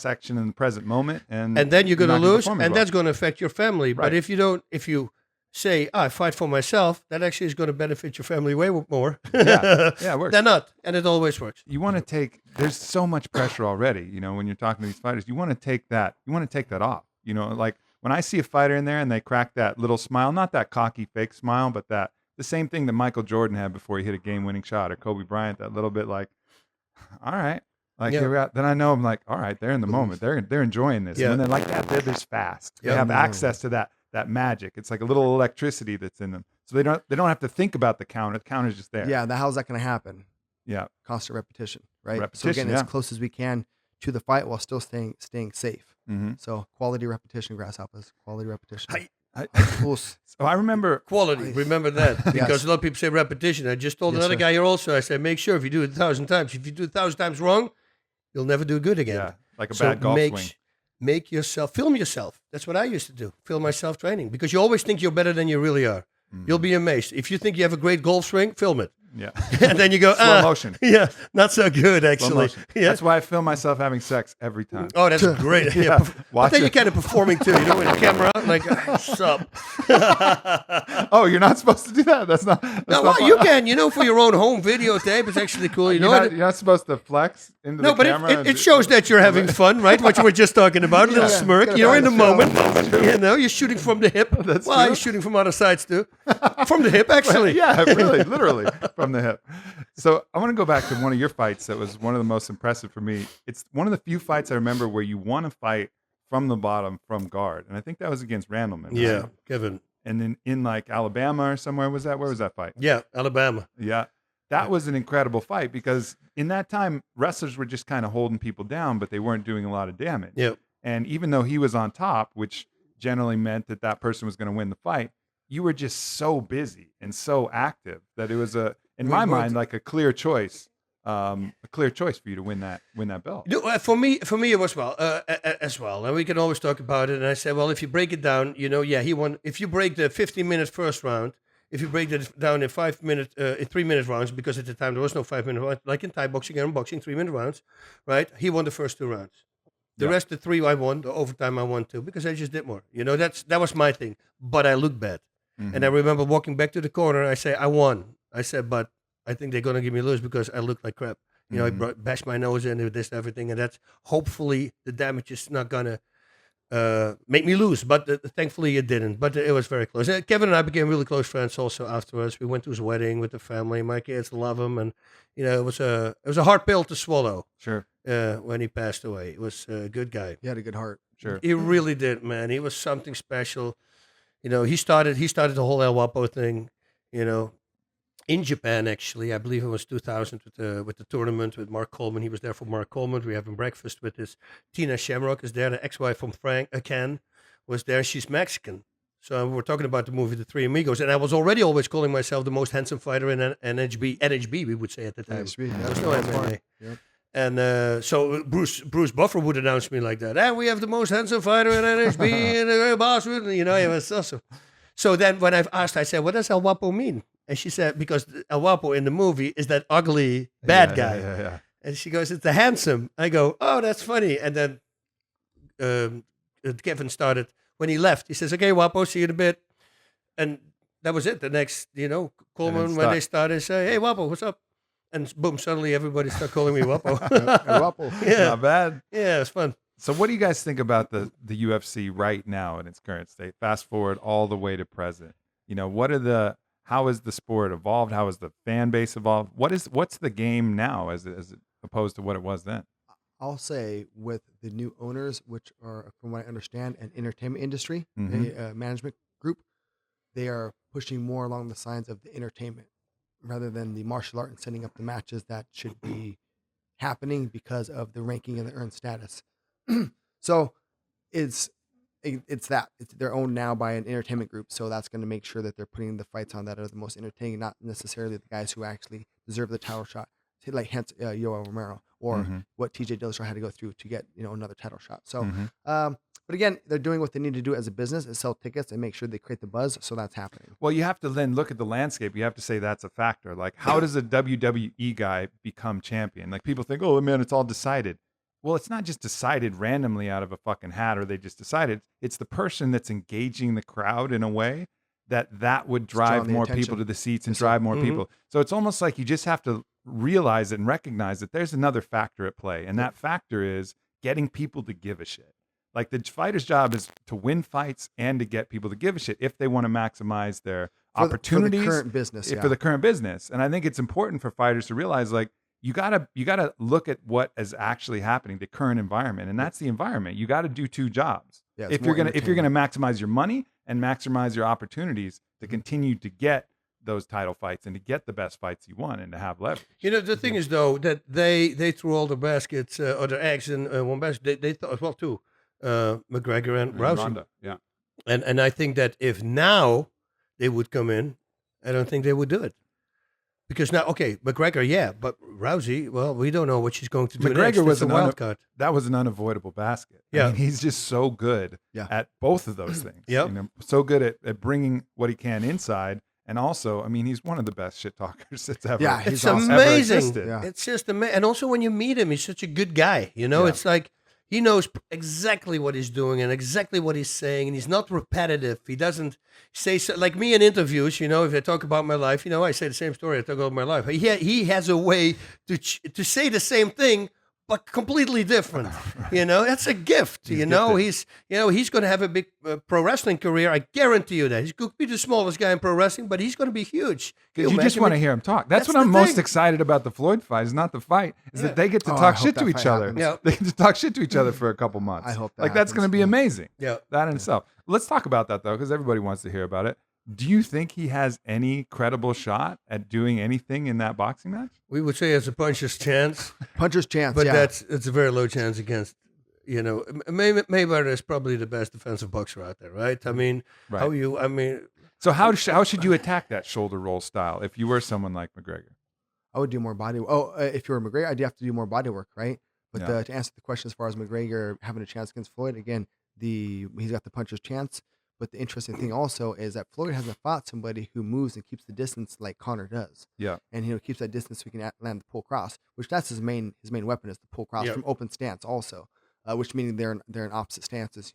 action in the present moment, and And then you're going to not gonna lose, perform and as well. that's going to affect your family. But Right. if you say, I fight for myself, that actually is going to benefit your family way more. Yeah, it works. They're not, and it always works. You want to take. There's so much pressure already. When you're talking to these fighters, you want to take that. You want to take that off. Like when I see a fighter in there and they crack that little smile, not that cocky fake smile, but the same thing that Michael Jordan had before he hit a game-winning shot, or Kobe Bryant, that little bit like, all right, like Yeah. here we are. Then I know I'm like, all right, they're in the moment. They're enjoying this. Yeah. And when they're like that, they're just fast. They Yeah. have access to that magic. It's like a little electricity that's in them. So they don't have to think about the counter. The counter's just there. Yeah, how's that going to happen? Yeah. Constant repetition, right? So Repetition, again, yeah. as close as we can to the fight while still staying safe. Mm-hmm. So quality repetition, grasshoppers. Quality repetition. Hi. Oos. So I remember. Quality, Nice. remember that. Because Yes. a lot of people say repetition. I just told Yes, another sir. guy here also, I said, make sure if you do it 1,000 times, if you do it 1,000 times wrong, you'll never do good again. Yeah, like a So bad golf make, swing. make yourself, film yourself. That's what I used to do, film myself training. Because you always think you're better than you really are. You'll be amazed. If you think you have a great golf swing, film it. Yeah. And then you go, Slow motion. yeah, not so good Slow actually. motion. Yeah. That's why I film myself having sex every time. Oh, that's great. Yeah. Yeah. I Watch think you're it. kind of performing too, with the camera, like, sup. Oh, you're not supposed to do that. That's not. No, not well, fun. you can, for your own home videotape. It's actually cool. You know You're what? not, you're not supposed to flex into No, the but camera. it shows that you're having fun, right? What you were just talking about, a little Yeah. smirk. Gotta You're in the balance moment. You're shooting from the hip. That's well, true. you're shooting from other sides too. From the hip, actually. Yeah, really, literally from the hip. So I want to go back to one of your fights that was one of the most impressive for me. It's one of the few fights I remember where you won a fight from the bottom from guard, and I think that was against Randleman. Yeah, right? Kevin. And then in like Alabama or somewhere was that? Where was that fight? Yeah, Alabama. Yeah. That was an incredible fight because in that time, wrestlers were just kind of holding people down, but they weren't doing a lot of damage. Yeah. And even though he was on top, which generally meant that that person was going to win the fight, you were just so busy and so active that it was in my mind, like a clear choice for you to win that belt. No, for me it was as well, and we can always talk about it. And I said, well, if you break it down, he won. If you break the 15-minute first round, if you break it down in 3-minute rounds, because at the time there was no 5-minute round, like in Thai boxing and boxing, 3-minute rounds, right? He won the first 2 rounds. The Yeah. rest, the 3 I won, the overtime I won too, because I just did more. That was my thing. But I looked bad, and I remember walking back to the corner. I say, I won. I said, but I think they're gonna give me lose because I look like crap. I bashed my nose in with this and everything, and that's hopefully the damage is not gonna make me lose. But thankfully it didn't. But it was very close. Kevin and I became really close friends also afterwards. We went to his wedding with the family. My kids love him, and it was a hard pill to swallow. Sure. When he passed away, he was a good guy. He had a good heart. Sure. He really did, man. He was something special. He started the whole El Guapo thing. In Japan, actually, I believe it was 2000 with the tournament with Mark Coleman. He was there for Mark Coleman. We were having breakfast with his Tina Shamrock is there. The ex-wife from Ken was there. She's Mexican. So we were talking about the movie The Three Amigos, and I was already always calling myself the most handsome fighter in NHB, we would say at the time. NHB, There was no that's MMA. fine. Yep. And so Bruce Buffer would announce me like that. And we have the most handsome fighter in NHB, and Bas Rutten, it was awesome. So then when I've asked, I said, what does El Guapo mean? And she said, because El Guapo in the movie is that ugly bad guy. Yeah. And she goes, "It's the handsome." I go, "Oh, that's funny." And then Kevin started. When he left, he says, "Okay, Wapo, see you in a bit." And that was it. The next, Coleman, when they started, say, "Hey, Wapo, what's up?" And boom, suddenly everybody started calling me Wapo. Guapo. Yeah. Not bad. Yeah, it's fun. So what do you guys think about the UFC right now in its current state? Fast forward all the way to present. How has the sport evolved? How has the fan base evolved? What's the game now as opposed to what it was then? I'll say with the new owners, which are, from what I understand, an entertainment industry management group, they are pushing more along the lines of the entertainment rather than the martial art and setting up the matches that should be happening because of the ranking and the earned status. So it's they're owned now by an entertainment group, so that's going to make sure that they're putting the fights on that are the most entertaining, not necessarily the guys who actually deserve the title shot, like hence Yoel Romero or what TJ Dillashaw had to go through to get another title shot. So, but again, they're doing what they need to do as a business is sell tickets and make sure they create the buzz. So that's happening. Well, you have to then look at the landscape. You have to say that's a factor. Like, how does a WWE guy become champion? Like, people think, oh man, it's all decided. Well, it's not just decided randomly out of a fucking hat, or they just decided. It's the person that's engaging the crowd in a way that would drive more people to the seats and drive more people. So it's almost like you just have to realize it and recognize that there's another factor at play. And that factor is getting people to give a shit. Like, the fighter's job is to win fights and to get people to give a shit if they want to maximize their opportunities for the current business. for the current business. And I think it's important for fighters to realize, like, you gotta look at what is actually happening, the current environment, and that's the environment. You got to do two jobs if you're gonna maximize your money and maximize your opportunities to continue to get those title fights and to get the best fights you want and to have leverage. The thing is, though, that they threw all the baskets or their eggs in one basket. They thought as well too, McGregor and Rousey. Ronda, yeah. And I think that if now they would come in, I don't think they would do it. Because now, okay, McGregor, yeah, but Rousey, well, we don't know what she's going to do. McGregor was a wild card. That was an unavoidable basket. Yeah. I mean, he's just so good at both of those things. Yep. So good at bringing what he can inside. And also, I mean, he's one of the best shit talkers that's ever. Yeah, it's awesome. amazing. Yeah. It's just amazing. And also when you meet him, he's such a good guy. It's like he knows exactly what he's doing and exactly what he's saying. And he's not repetitive. He doesn't say, like me in interviews, if I talk about my life, I say the same story. I talk about my life. He has a way to say the same thing, but completely different. Right. That's a gift. He's going to have a big pro wrestling career. I guarantee you that. He's going to be the smallest guy in pro wrestling, but he's going to be huge. You just want to hear him talk. That's what I'm most excited about the Floyd fight. Is not the fight. Is that they get to talk shit to each other. Yeah. They get to talk shit to each other for a couple months. I hope that like that's going to be amazing. Yeah. That in itself. Let's talk about that though, because everybody wants to hear about it. Do you think he has any credible shot at doing anything in that boxing match? We would say it's a puncher's chance. Puncher's chance, but yeah. it's a very low chance against. Mayweather is probably the best defensive boxer out there, right? I mean, right. So how should you attack that shoulder roll style if you were someone like McGregor? I would do more body. If you were McGregor, I'd have to do more body work, right? But to answer the question as far as McGregor having a chance against Floyd, again, he's got the puncher's chance. But the interesting thing also is that Floyd hasn't fought somebody who moves and keeps the distance like Conor does. Yeah, and keeps that distance so he can land the pull cross, which that's his main weapon is the pull cross from open stance also, which meaning they're in opposite stances,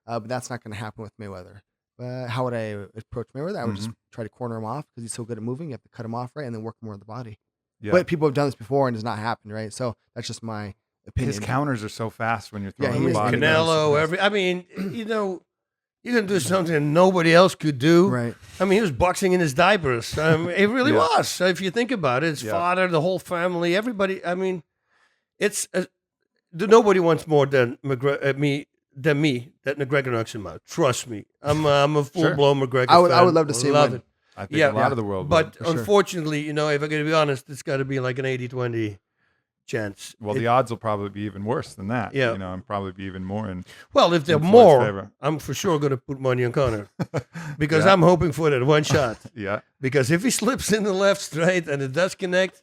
But that's not going to happen with Mayweather. How would I approach Mayweather? I would just try to corner him off because he's so good at moving. You have to cut him off right and then work more on the body. Yeah. But people have done this before and it's not happened, right? So that's just my opinion. His counters are so fast when you're throwing the body. Canelo, you can do something nobody else could do. Right. I mean, he was boxing in his diapers. It really was. So if you think about it, his father, the whole family, everybody. I mean, it's nobody wants more than me that McGregor knocks him out. Trust me, I'm a full blown McGregor. I would love to see him. I think a lot of the world. But unfortunately, if I'm going to be honest, it's got to be like an 80-20 chance. Well, the odds will probably be even worse than that. Yeah. And probably be even more in. Well, if they're more, I'm for sure going to put money on Conor because I'm hoping for that one shot. Yeah. Because if he slips in the left straight and it does connect.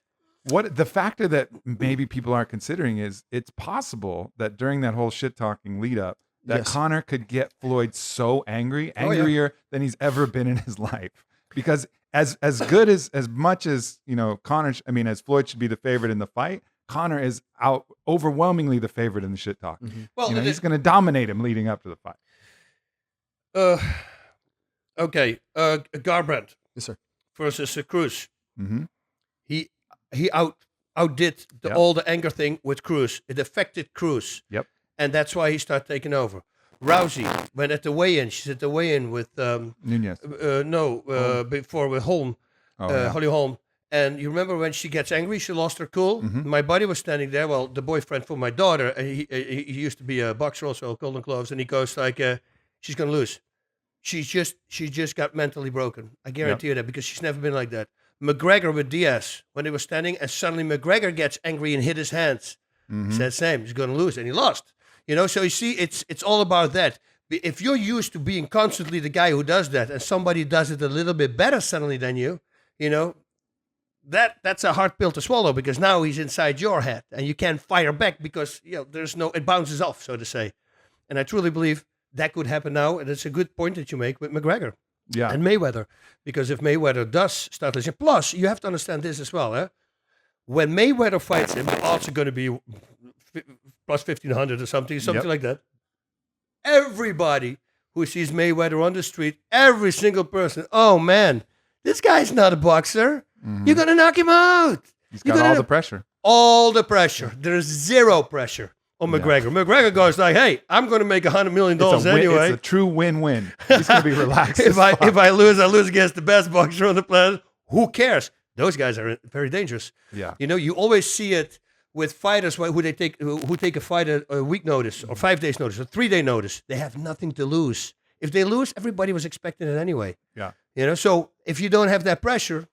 What the factor that maybe people aren't considering is it's possible that during that whole shit talking lead up that Conor could get Floyd so angrier than he's ever been in his life. Because as much as Conor, as Floyd should be the favorite in the fight, Conor is overwhelmingly the favorite in the shit talk. Well, He's going to dominate him leading up to the fight. Okay, Garbrandt Yes, sir. versus Cruz. Mm-hmm. He outdid all the anger thing with Cruz. It affected Cruz. Yep. And that's why he started taking over. Rousey went at the weigh-in. She's at the weigh-in with Nunez. before with Holm, Holly Holm. And you remember when she gets angry, she lost her cool. Mhm. My buddy was standing there. Well, the boyfriend for my daughter, and he used to be a boxer also, Golden Gloves, and he goes like, "She's gonna lose. She just got mentally broken. I guarantee you that because she's never been like that." McGregor with Diaz when they were standing, and suddenly McGregor gets angry and hit his hands. Mhm. Said same, he's gonna lose, and he lost. So you see, it's all about that. If you're used to being constantly the guy who does that, and somebody does it a little bit better suddenly than you, that's a hard pill to swallow because now he's inside your head and you can't fire back because it bounces off, so to say. And I truly believe that could happen now, and it's a good point that you make with McGregor and Mayweather, because if Mayweather does start listening, plus you have to understand this as well, when Mayweather fights him, the odds are going to be plus 1,500 or something like that. Everybody who sees Mayweather on the street, every single person, oh man, this guy's not a boxer. Mhm. You're going to knock him out. He's got all the pressure. All the pressure. There's zero pressure on McGregor. McGregor goes like, hey, I'm going to make $100 million anyway. It's a true win-win. He's going to be relaxed. If I lose, I lose against the best boxer on the planet. Who cares? Those guys are very dangerous. Yeah. You always see it with fighters who take a fight at a week notice or 5 days notice or 3 day notice. They have nothing to lose. If they lose, everybody was expecting it anyway. Yeah. So if you don't have that pressure,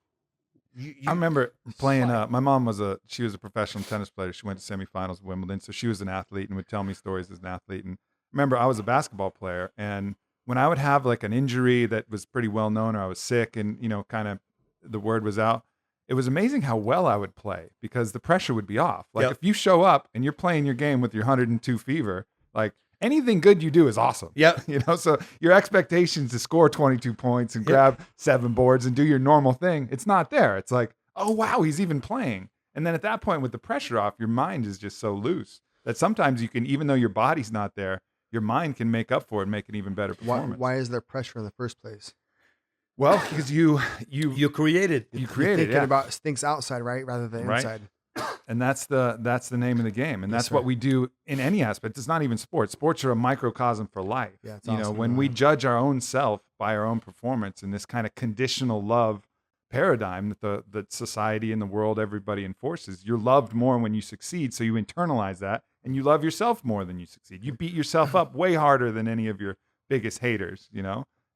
I remember playing. My mom was a professional tennis player. She went to semifinals of Wimbledon, so she was an athlete and would tell me stories as an athlete. And remember, I was a basketball player, and when I would have like an injury that was pretty well known, or I was sick, and kind of the word was out, it was amazing how well I would play because the pressure would be off. Like if you show up and you're playing your game with your 102 fever, like anything good you do is awesome. Yeah. So your expectations to score 22 points and grab 7 boards and do your normal thing, it's not there. It's like, oh, wow, he's even playing. And then at that point with the pressure off, your mind is just so loose that sometimes you can, even though your body's not there, your mind can make up for it and make an even better performance. Why is there pressure in the first place? Well, because you created. Thinking about things outside, right, rather than inside. And that's the name of the game, and that's what we do in any aspect. It's not even sports. Sports are a microcosm for life. Yeah, it's awesome. When we judge our own self by our own performance in this kind of conditional love paradigm that society and the world, everybody enforces, you're loved more when you succeed, so you internalize that, and you love yourself more than you succeed. You beat yourself up way harder than any of your biggest haters,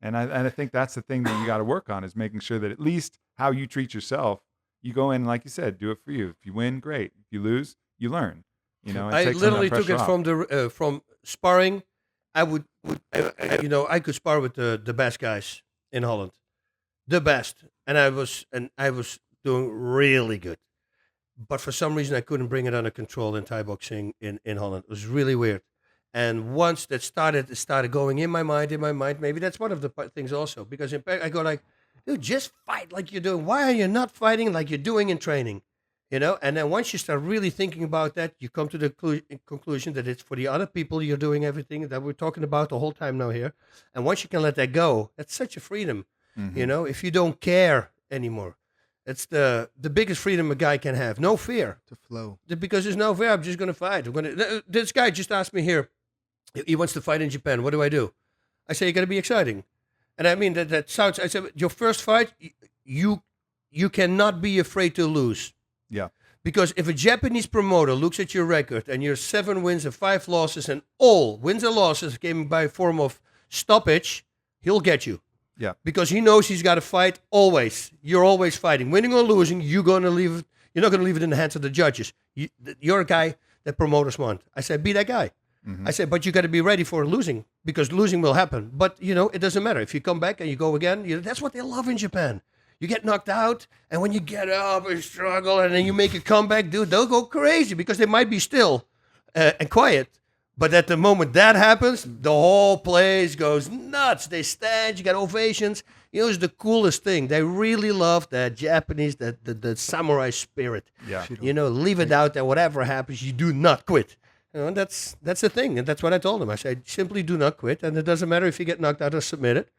And I think that's the thing that you got to work on is making sure that at least how you treat yourself, you go in, like you said, do it for you. If you win, great. If you lose, you learn. I literally took it from sparring. I could spar with the best guys in Holland, the best, and I was doing really good. But for some reason, I couldn't bring it under control in Thai boxing in Holland. It was really weird. And once that it started going in my mind. Maybe that's one of the things also. Because in fact, I go like, dude, just fight like you're doing. Why are you not fighting like you're doing in training? And then once you start really thinking about that, you come to the conclusion that it's for the other people you're doing everything that we're talking about the whole time now here. And once you can let that go, that's such a freedom. Mm-hmm. If you don't care anymore. It's the biggest freedom a guy can have. No fear. To flow. Because there's no fear. I'm just going to fight. This guy just asked me here. He wants to fight in Japan. What do? I say, you got to be exciting. And I mean, that sounds, I said, your first fight, you cannot be afraid to lose. Yeah. Because if a Japanese promoter looks at your record and you're 7 wins and 5 losses and all wins and losses came by form of stoppage, he'll get you. Yeah. Because he knows he's got to fight always. You're always fighting. Winning or losing, you're not going to leave it in the hands of the judges. You're a guy that promoters want. I said, be that guy. Mm-hmm. I said, but you got to be ready for losing because losing will happen. But, it doesn't matter. If you come back and you go again, that's what they love in Japan. You get knocked out, and when you get up and struggle, and then you make a comeback, dude, they'll go crazy because they might be still and quiet. But at the moment that happens, the whole place goes nuts. They stand, you got ovations. It's the coolest thing. They really love that Japanese, the samurai spirit. Yeah. Leave it out there. Whatever happens, you do not quit. And that's the thing. And that's what I told them. I said, simply do not quit. And it doesn't matter if you get knocked out or submitted.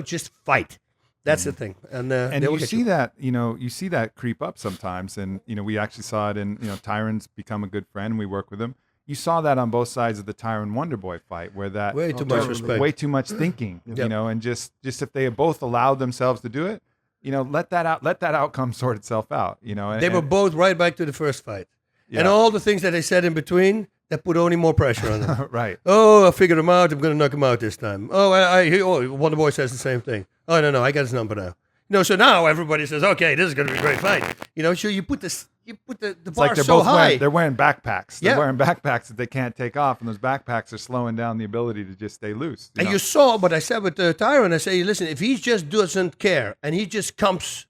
Just fight. That's the thing. And you see that, you see that creep up sometimes. And, we actually saw it in, Tyron's become a good friend. We work with him. You saw that on both sides of the Tyron Wonderboy fight, where that way too much respect, way too much thinking, and just if they both allowed themselves to do it, let that outcome sort itself out, They were both right back to the first fight, yeah. And all the things that they said in between that put only more pressure on them. Right. Oh, I figured him out. I'm going to knock him out this time. Oh, Wonderboy says the same thing. Oh no, I got his number now. So now everybody says, okay, this is going to be a great fight. So you put this. You put the bar like they're so both high. They're wearing backpacks. They're Yeah. wearing backpacks that they can't take off, and those backpacks are slowing down the ability to just stay loose. And you saw what I said with Tyron. I say, listen, if he just doesn't care and he just comes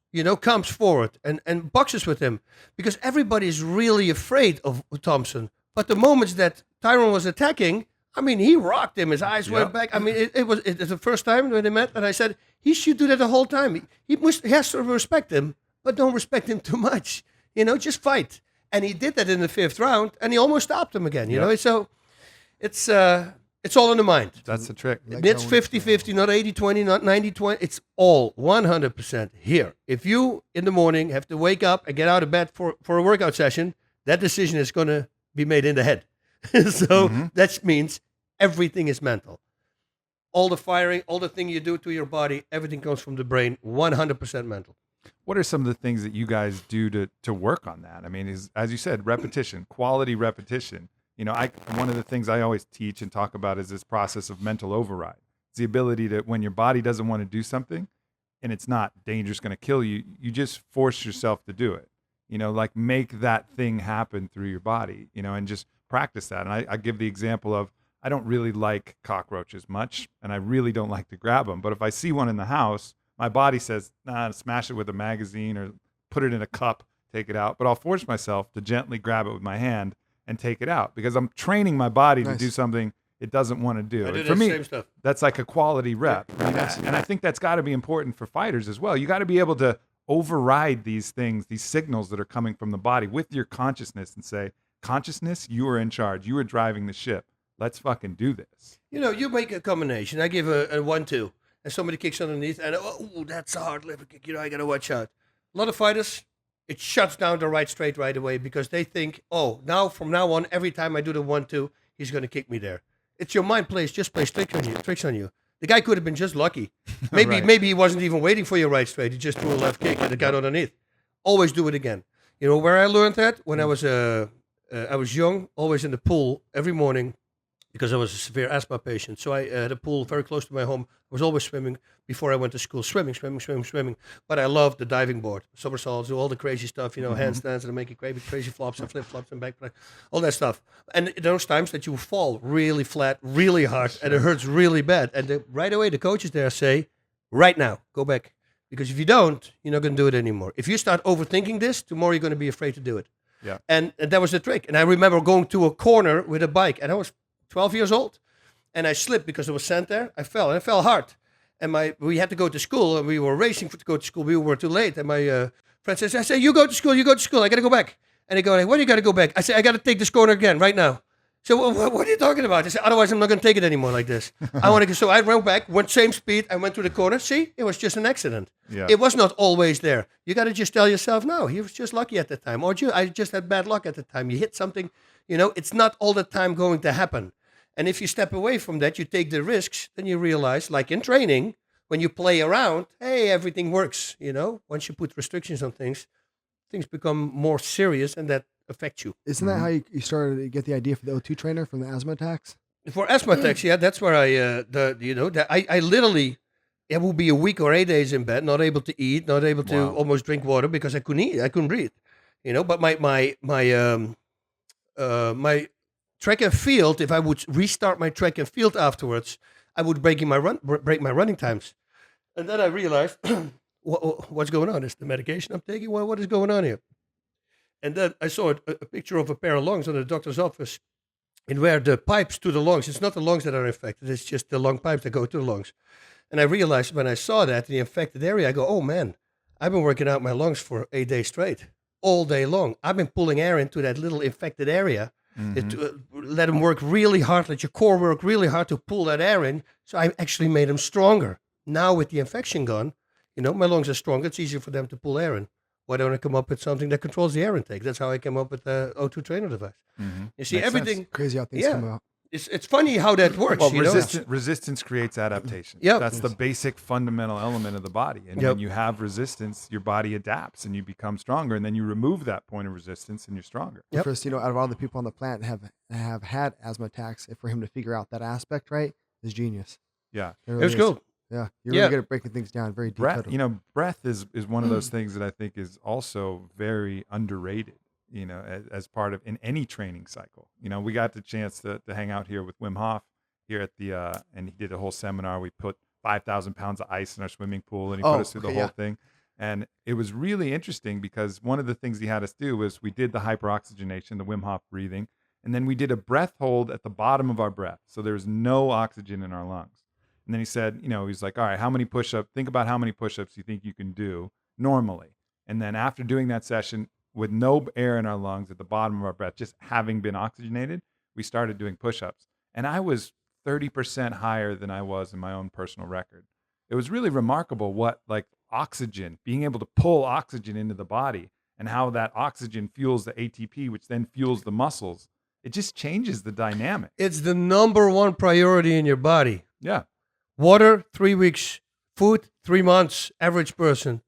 forward and boxes with him, because everybody is really afraid of Thompson. But the moments that Tyron was attacking, he rocked him. His eyes went back. It was the first time when they met, and I said he should do that the whole time. He has to respect him, but don't respect him too much. Just fight. And he did that in the 5th round, and he almost stopped him again. So it's all in the mind. That's the trick. It's 50-50, not 80-20, not 90-20. It's all 100% here. If you, in the morning, have to wake up and get out of bed for a workout session, that decision is going to be made in the head. So that means everything is mental. All the firing, all the thing you do to your body, everything comes from the brain, 100% mental. What are some of the things that you guys do to work on that? As you said, repetition, quality repetition. One of the things I always teach and talk about is this process of mental override. It's the ability to, when your body doesn't want to do something and it's not dangerous, going to kill you, you just force yourself to do it. Make that thing happen through your body, and just practice that. And I give the example of, I don't really like cockroaches much, and I really don't like to grab them. But if I see one in the house, my body says, smash it with a magazine or put it in a cup, take it out. But I'll force myself to gently grab it with my hand and take it out, because I'm training my body to do something it doesn't want to do. I do And for the me, same stuff. that's like a quality rep. And I think that's got to be important for fighters as well. You got to be able to override these things, these signals that are coming from the body with your consciousness and say, consciousness, you are in charge. You are driving the ship. Let's fucking do this. You make a combination. I give a 1-2. And somebody kicks underneath, and that's a hard liver kick. I got to watch out. A lot of fighters, it shuts down the right straight right away, because they think, from now on, every time I do the 1-2, he's going to kick me there. It's your mind plays tricks on you. The guy could have been just lucky. Maybe he wasn't even waiting for your right straight. He just threw a left kick and it got underneath. Always do it again. Where I learned that? When I was young, always in the pool every morning, because I was a severe asthma patient. So I had a pool very close to my home. I was always swimming before I went to school. Swimming. But I loved the diving board. Somersaults, do all the crazy stuff, handstands, and making crazy flops and flip-flops and back, all that stuff. And those times that you fall really flat, really hard, and it hurts really bad. And right away, the coaches there say, right now, go back. Because if you don't, you're not going to do it anymore. If you start overthinking this, tomorrow you're going to be afraid to do it. Yeah. And that was the trick. And I remember going to a corner with a bike, and I was 12 years old, and I slipped because there was sand there. I fell hard, and we had to go to school, and we were racing to go to school. We were too late, and my friend says, "I say you go to school. I got to go back." And they go, "What do you got to go back?" I say, "I got to take this corner again right now." So what are you talking about? I said, "Otherwise, I'm not going to take it anymore like this. I want to go." So I ran back, went same speed. I went to the corner. See, it was just an accident. Yeah. It was not always there. You got to just tell yourself, no, he was just lucky at the time, or I just had bad luck at the time. You hit something. It's not all the time going to happen. And if you step away from that, you take the risks, then you realize, like in training, when you play around, hey, everything works. Once you put restrictions on things become more serious, and that affects you. Isn't that how you started to get the idea for the O2 trainer from the asthma attacks? For asthma attacks, yeah, that's where I literally, it would be a week or 8 days in bed, not able to eat, not able to almost drink water because I couldn't eat, I couldn't breathe. But my track and field, if I would restart my track and field afterwards, I would break my running times. And then I realized, what's going on? Is the medication I'm taking? What is going on here? And then I saw a picture of a pair of lungs in the doctor's office and where the pipes to the lungs, it's not the lungs that are infected, it's just the lung pipes that go to the lungs. And I realized when I saw that, the infected area, I go, oh man, I've been working out my lungs for 8 days straight, all day long. I've been pulling air into that little infected area. Let them work really hard, let your core work really hard to pull that air in. So I actually made them stronger. Now with the infection gone, my lungs are stronger. It's easier for them to pull air in. Why don't I come up with something that controls the air intake? That's how I came up with the O2 trainer device. You see, Makes everything. sense. Crazy how things come about. It's funny how that works. Well, resistance creates adaptation. Yep. That's the basic fundamental element of the body. And when you have resistance, your body adapts and you become stronger. And then you remove that point of resistance and you're stronger. First, out of all the people on the planet have had asthma attacks, for him to figure out that aspect right is genius. Yeah. It was cool. Yeah, you're really good at breaking things down very Breath, detailed. breath is one of those things that I think is also very underrated, as part of in any training cycle. We got the chance to hang out here with Wim Hof here at the, and he did a whole seminar. We put 5,000 pounds of ice in our swimming pool and he put us through the whole thing. And it was really interesting because one of the things he had us do was we did the hyperoxygenation, the Wim Hof breathing, and then we did a breath hold at the bottom of our breath. So there was no oxygen in our lungs. And then he said, he's like, all right, how many push-ups? Think about how many push-ups you think you can do normally. And then after doing that session with no air in our lungs at the bottom of our breath, just having been oxygenated, we started doing push-ups. And I was 30% higher than I was in my own personal record. It was really remarkable what oxygen, being able to pull oxygen into the body and how that oxygen fuels the ATP, which then fuels the muscles. It just changes the dynamic. It's the number one priority in your body. Yeah. Water, 3 weeks. Food, 3 months. Average person.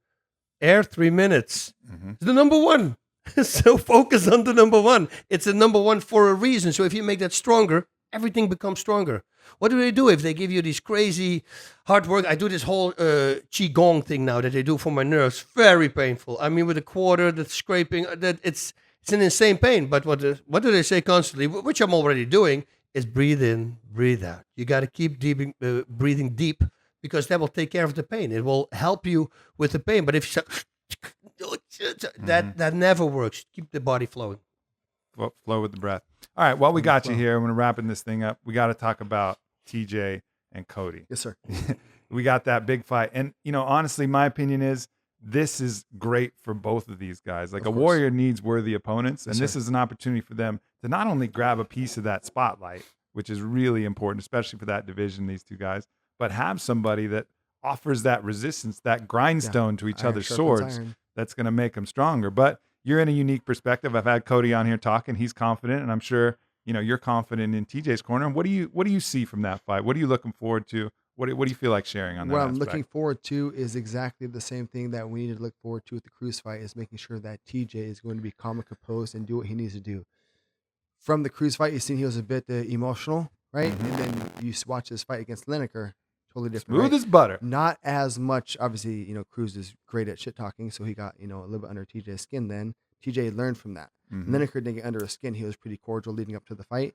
Air, 3 minutes. It's the number one. So focus on the number one. It's the number one for a reason. So if you make that stronger, everything becomes stronger. What do they do if they give you these crazy hard work? I do this whole qigong thing now that they do for my nerves. Very painful. I mean, with the quarter, the scraping, that it's an insane pain. But what do they say constantly, which I'm already doing, is breathe in, breathe out. You got to keep breathing deep because that will take care of the pain. It will help you with the pain. But if you that never works. Keep the body flowing. Flow with the breath. All right, well, we got you here. When we're wrapping this thing up, we got to talk about TJ and Cody. Yes, sir. We got that big fight. And, honestly, my opinion is this is great for both of these guys. Like a warrior needs worthy opponents, and this is an opportunity for them to not only grab a piece of that spotlight, which is really important, especially for that division, these two guys, but have somebody that offers that resistance, that grindstone to each other's swords that's going to make them stronger. But you're in a unique perspective. I've had Cody on here talking. He's confident, and I'm sure you're confident in TJ's corner. What do you see from that fight? What are you looking forward to? What do you feel like sharing on that? What I'm looking forward to is exactly the same thing that we need to look forward to with the Cruz fight, is making sure that TJ is going to be calm and composed and do what he needs to do. From the Cruz fight, you've seen he was a bit emotional, right? And then you watch this fight against Lineker, totally different. Smooth as butter. Not as much, obviously, Cruz is great at shit talking, so he got, a little bit under TJ's skin then. TJ learned from that. Lineker didn't get under his skin. He was pretty cordial leading up to the fight.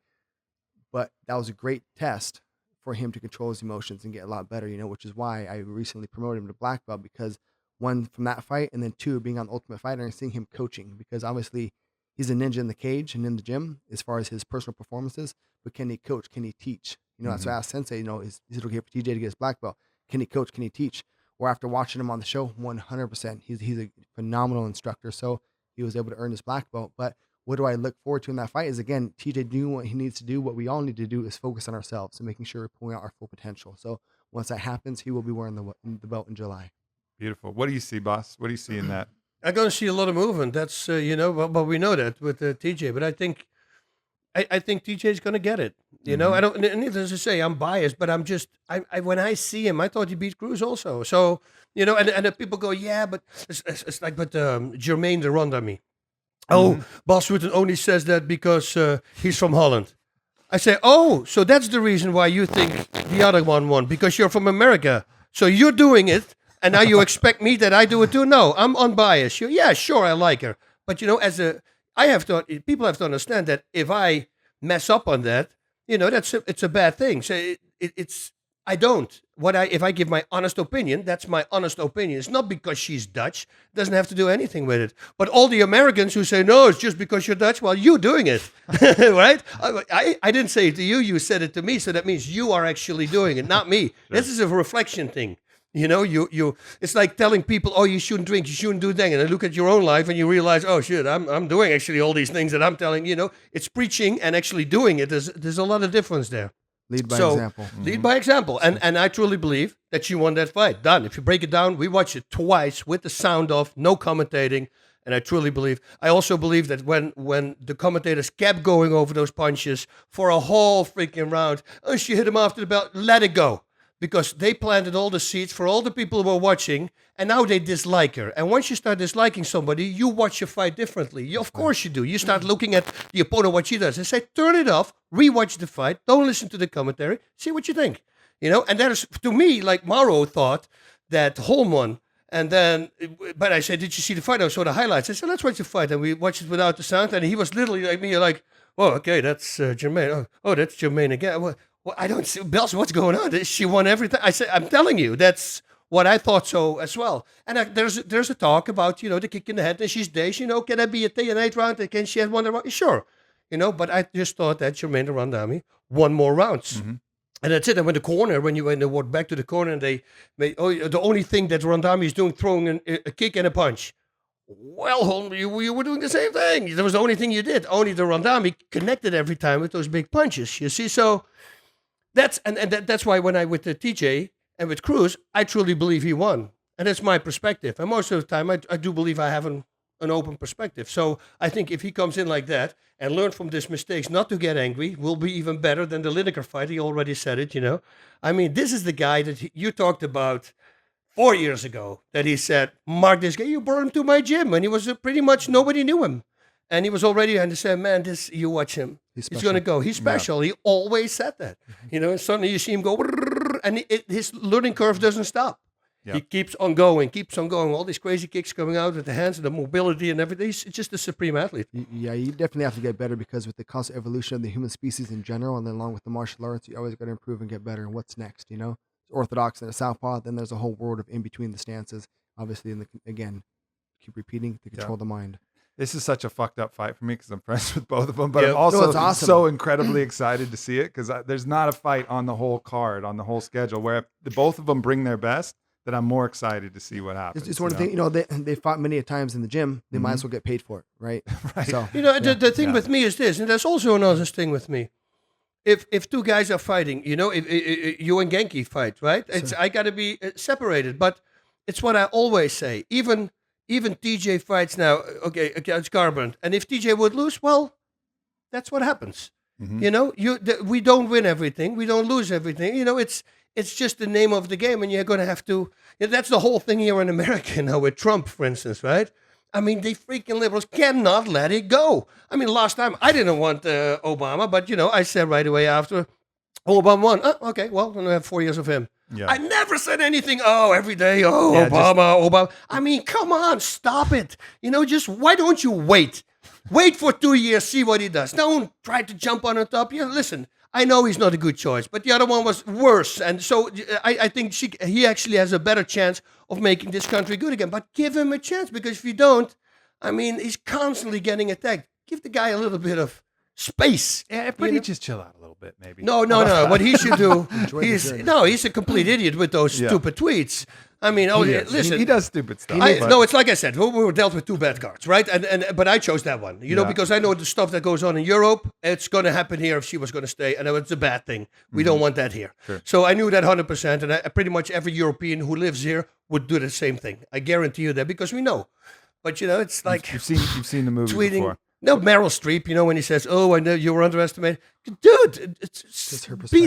But that was a great test for him to control his emotions and get a lot better, which is why I recently promoted him to black belt, because one, from that fight, and then two, being on Ultimate Fighter and seeing him coaching, because obviously he's a ninja in the cage and in the gym as far as his personal performances, but can he coach? Can he teach? That's why I asked Sensei, is it okay for TJ to get his black belt? Can he coach? Can he teach? Or after watching him on the show, 100%, he's a phenomenal instructor. So he was able to earn his black belt. But what do I look forward to in that fight is, again, TJ doing what he needs to do. What we all need to do is focus on ourselves and making sure we're pulling out our full potential. So once that happens, he will be wearing the belt in July. Beautiful. What do you see, boss? What do you see in that? I'm going to see a lot of movement. That's, but we know that with TJ. But I think TJ is going to get it. I don't, needless to say, I'm biased, but I'm just, when I see him, I thought he beat Cruz also. So, and the people go, yeah, but it's like, but Jermaine de Rondami. Oh, Bas Rutten only says that because he's from Holland. I say, oh, so that's the reason why you think the other one won, because you're from America. So you're doing it, and now you expect me that I do it too? No, I'm unbiased. Yeah, sure, I like her. But, people have to understand that if I mess up on that, it's a bad thing. So it's I don't. If I give my honest opinion, that's my honest opinion. It's not because she's Dutch. It doesn't have to do anything with it. But all the Americans who say, no, it's just because you're Dutch, well, you're doing it, right? I didn't say it to you. You said it to me. So that means you are actually doing it, not me. Sure. This is a reflection thing. You know, it's like telling people, oh, you shouldn't drink, you shouldn't do that. And then look at your own life and you realize, oh, shit, I'm doing actually all these things that I'm telling, you know. It's preaching and actually doing it. There's a lot of difference there. Lead by example. Lead by example. And I truly believe that she won that fight. Done. If you break it down, we watched it twice with the sound off, no commentating. And I truly believe. I also believe that when the commentators kept going over those punches for a whole freaking round, oh, she hit him after the belt, let it go. Because they planted all the seeds for all the people who were watching, and now they dislike her. And once you start disliking somebody, you watch your fight differently. Of course you do. You start looking at the opponent, what she does, and say, turn it off, rewatch the fight, don't listen to the commentary, see what you think. You know, and that is, to me, like Mauro thought that Holm won. And then, but I said, did you see the fight? I saw the highlights. I said, let's watch the fight. And we watched it without the sound. And he was literally like me, like, oh, okay, that's Jermaine. Oh, that's Jermaine again. Well, I don't see, Bells, what's going on? She won everything. I said, I'm telling you, that's what I thought so as well. And there's a talk about, you know, the kick in the head, and she's Danish, you know, can that be a day and 8 round? Can she have one round? Sure. You know, but I just thought that Jermaine Randami won more rounds. Mm-hmm. And that's it. And when they walked back to the corner and they made, the only thing that Randami is doing, throwing a kick and a punch. Well, Holm, you were doing the same thing. That was the only thing you did. Only the Randami connected every time with those big punches. You see, so... That's why when I with the TJ and with Cruz, I truly believe he won, and that's my perspective. And most of the time, I do believe I have an open perspective. So I think if he comes in like that and learn from his mistakes, not to get angry, will be even better than the Lineker fight. He already said it, you know. I mean, this is the guy that you talked about 4 years ago. That he said, "Mark, this guy, you brought him to my gym," and he was pretty much nobody knew him. And he was already, and they said, man, you watch him. He's going to go. He's special. Yeah. He always said that. Mm-hmm. You know, and suddenly you see him go, and his learning curve doesn't stop. Yep. He keeps on going. All these crazy kicks coming out with the hands and the mobility and everything. He's just a supreme athlete. Yeah, you definitely have to get better because with the constant evolution of the human species in general, and then along with the martial arts, you always got to improve and get better. And what's next, you know? Orthodox and a southpaw, then there's a whole world of in between the stances. Obviously, again, keep repeating to control the mind. This is such a fucked up fight for me because I'm friends with both of them, but I'm also awesome. So incredibly excited to see it because there's not a fight on the whole card, on the whole schedule, where if both of them bring their best, that I'm more excited to see what happens. It's one of the things, you know, they fought many a times in the gym. They might as well get paid for it, right? Right. So, you know, the thing with me is this, and there's also another thing with me. If two guys are fighting, you know, if you and Genki fight, right? I got to be separated, but it's what I always say. Even TJ fights now, okay, against Garbrandt. And if TJ would lose, well, that's what happens. Mm-hmm. You know, we don't win everything. We don't lose everything. You know, it's just the name of the game, and you're going to have to... You know, that's the whole thing here in America now with Trump, for instance, right? I mean, the freaking liberals cannot let it go. I mean, last time, I didn't want Obama, but, you know, I said right away after, Obama won. Okay, well, then we have 4 years of him. Yeah. I never said anything, every day, Obama. I mean, come on, stop it. You know, just why don't you wait? Wait for 2 years, see what he does. Don't try to jump on the top. Yeah, listen, I know he's not a good choice, but the other one was worse. And so I think he actually has a better chance of making this country good again. But give him a chance, because if you don't, I mean, he's constantly getting attacked. Give the guy a little bit of space. Yeah, but he just chill out a little bit, maybe. No. What he should do, he's a complete idiot with those stupid tweets. I mean, listen. He does stupid stuff. It's like I said, we were dealt with 2 bad cards, right? But I chose that one, you know, because I know the stuff that goes on in Europe, it's going to happen here if she was going to stay, and it's a bad thing. We don't want that here. Sure. So I knew that 100%, and pretty much every European who lives here would do the same thing. I guarantee you that, because we know. But, you know, it's like... You've seen the movie tweeting before. No, Meryl Streep, you know, when he says, I know you were underestimated. Dude,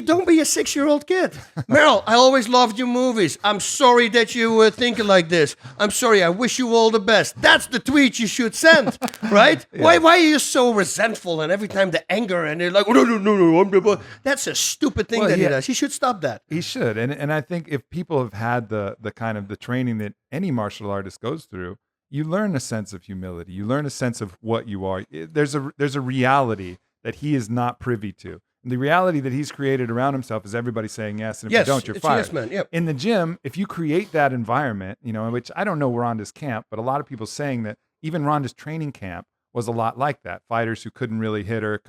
don't be a 6-year-old kid. Meryl, I always loved your movies. I'm sorry that you were thinking like this. I'm sorry. I wish you all the best. That's the tweet you should send, right? Yeah. Why are you so resentful, and every time the anger, and they're like, no. That's a stupid thing he does. He should stop that. He should. And I think if people have had the kind of the training that any martial artist goes through, you learn a sense of humility. You learn a sense of what you are. There's a reality that he is not privy to. The reality that he's created around himself is everybody saying yes, and if you don't, you're it's fired. yes, man. Yep. In the gym, if you create that environment, you know, in which I don't know Ronda's camp, but a lot of people saying that even Ronda's training camp was a lot like that. Fighters who couldn't really hit her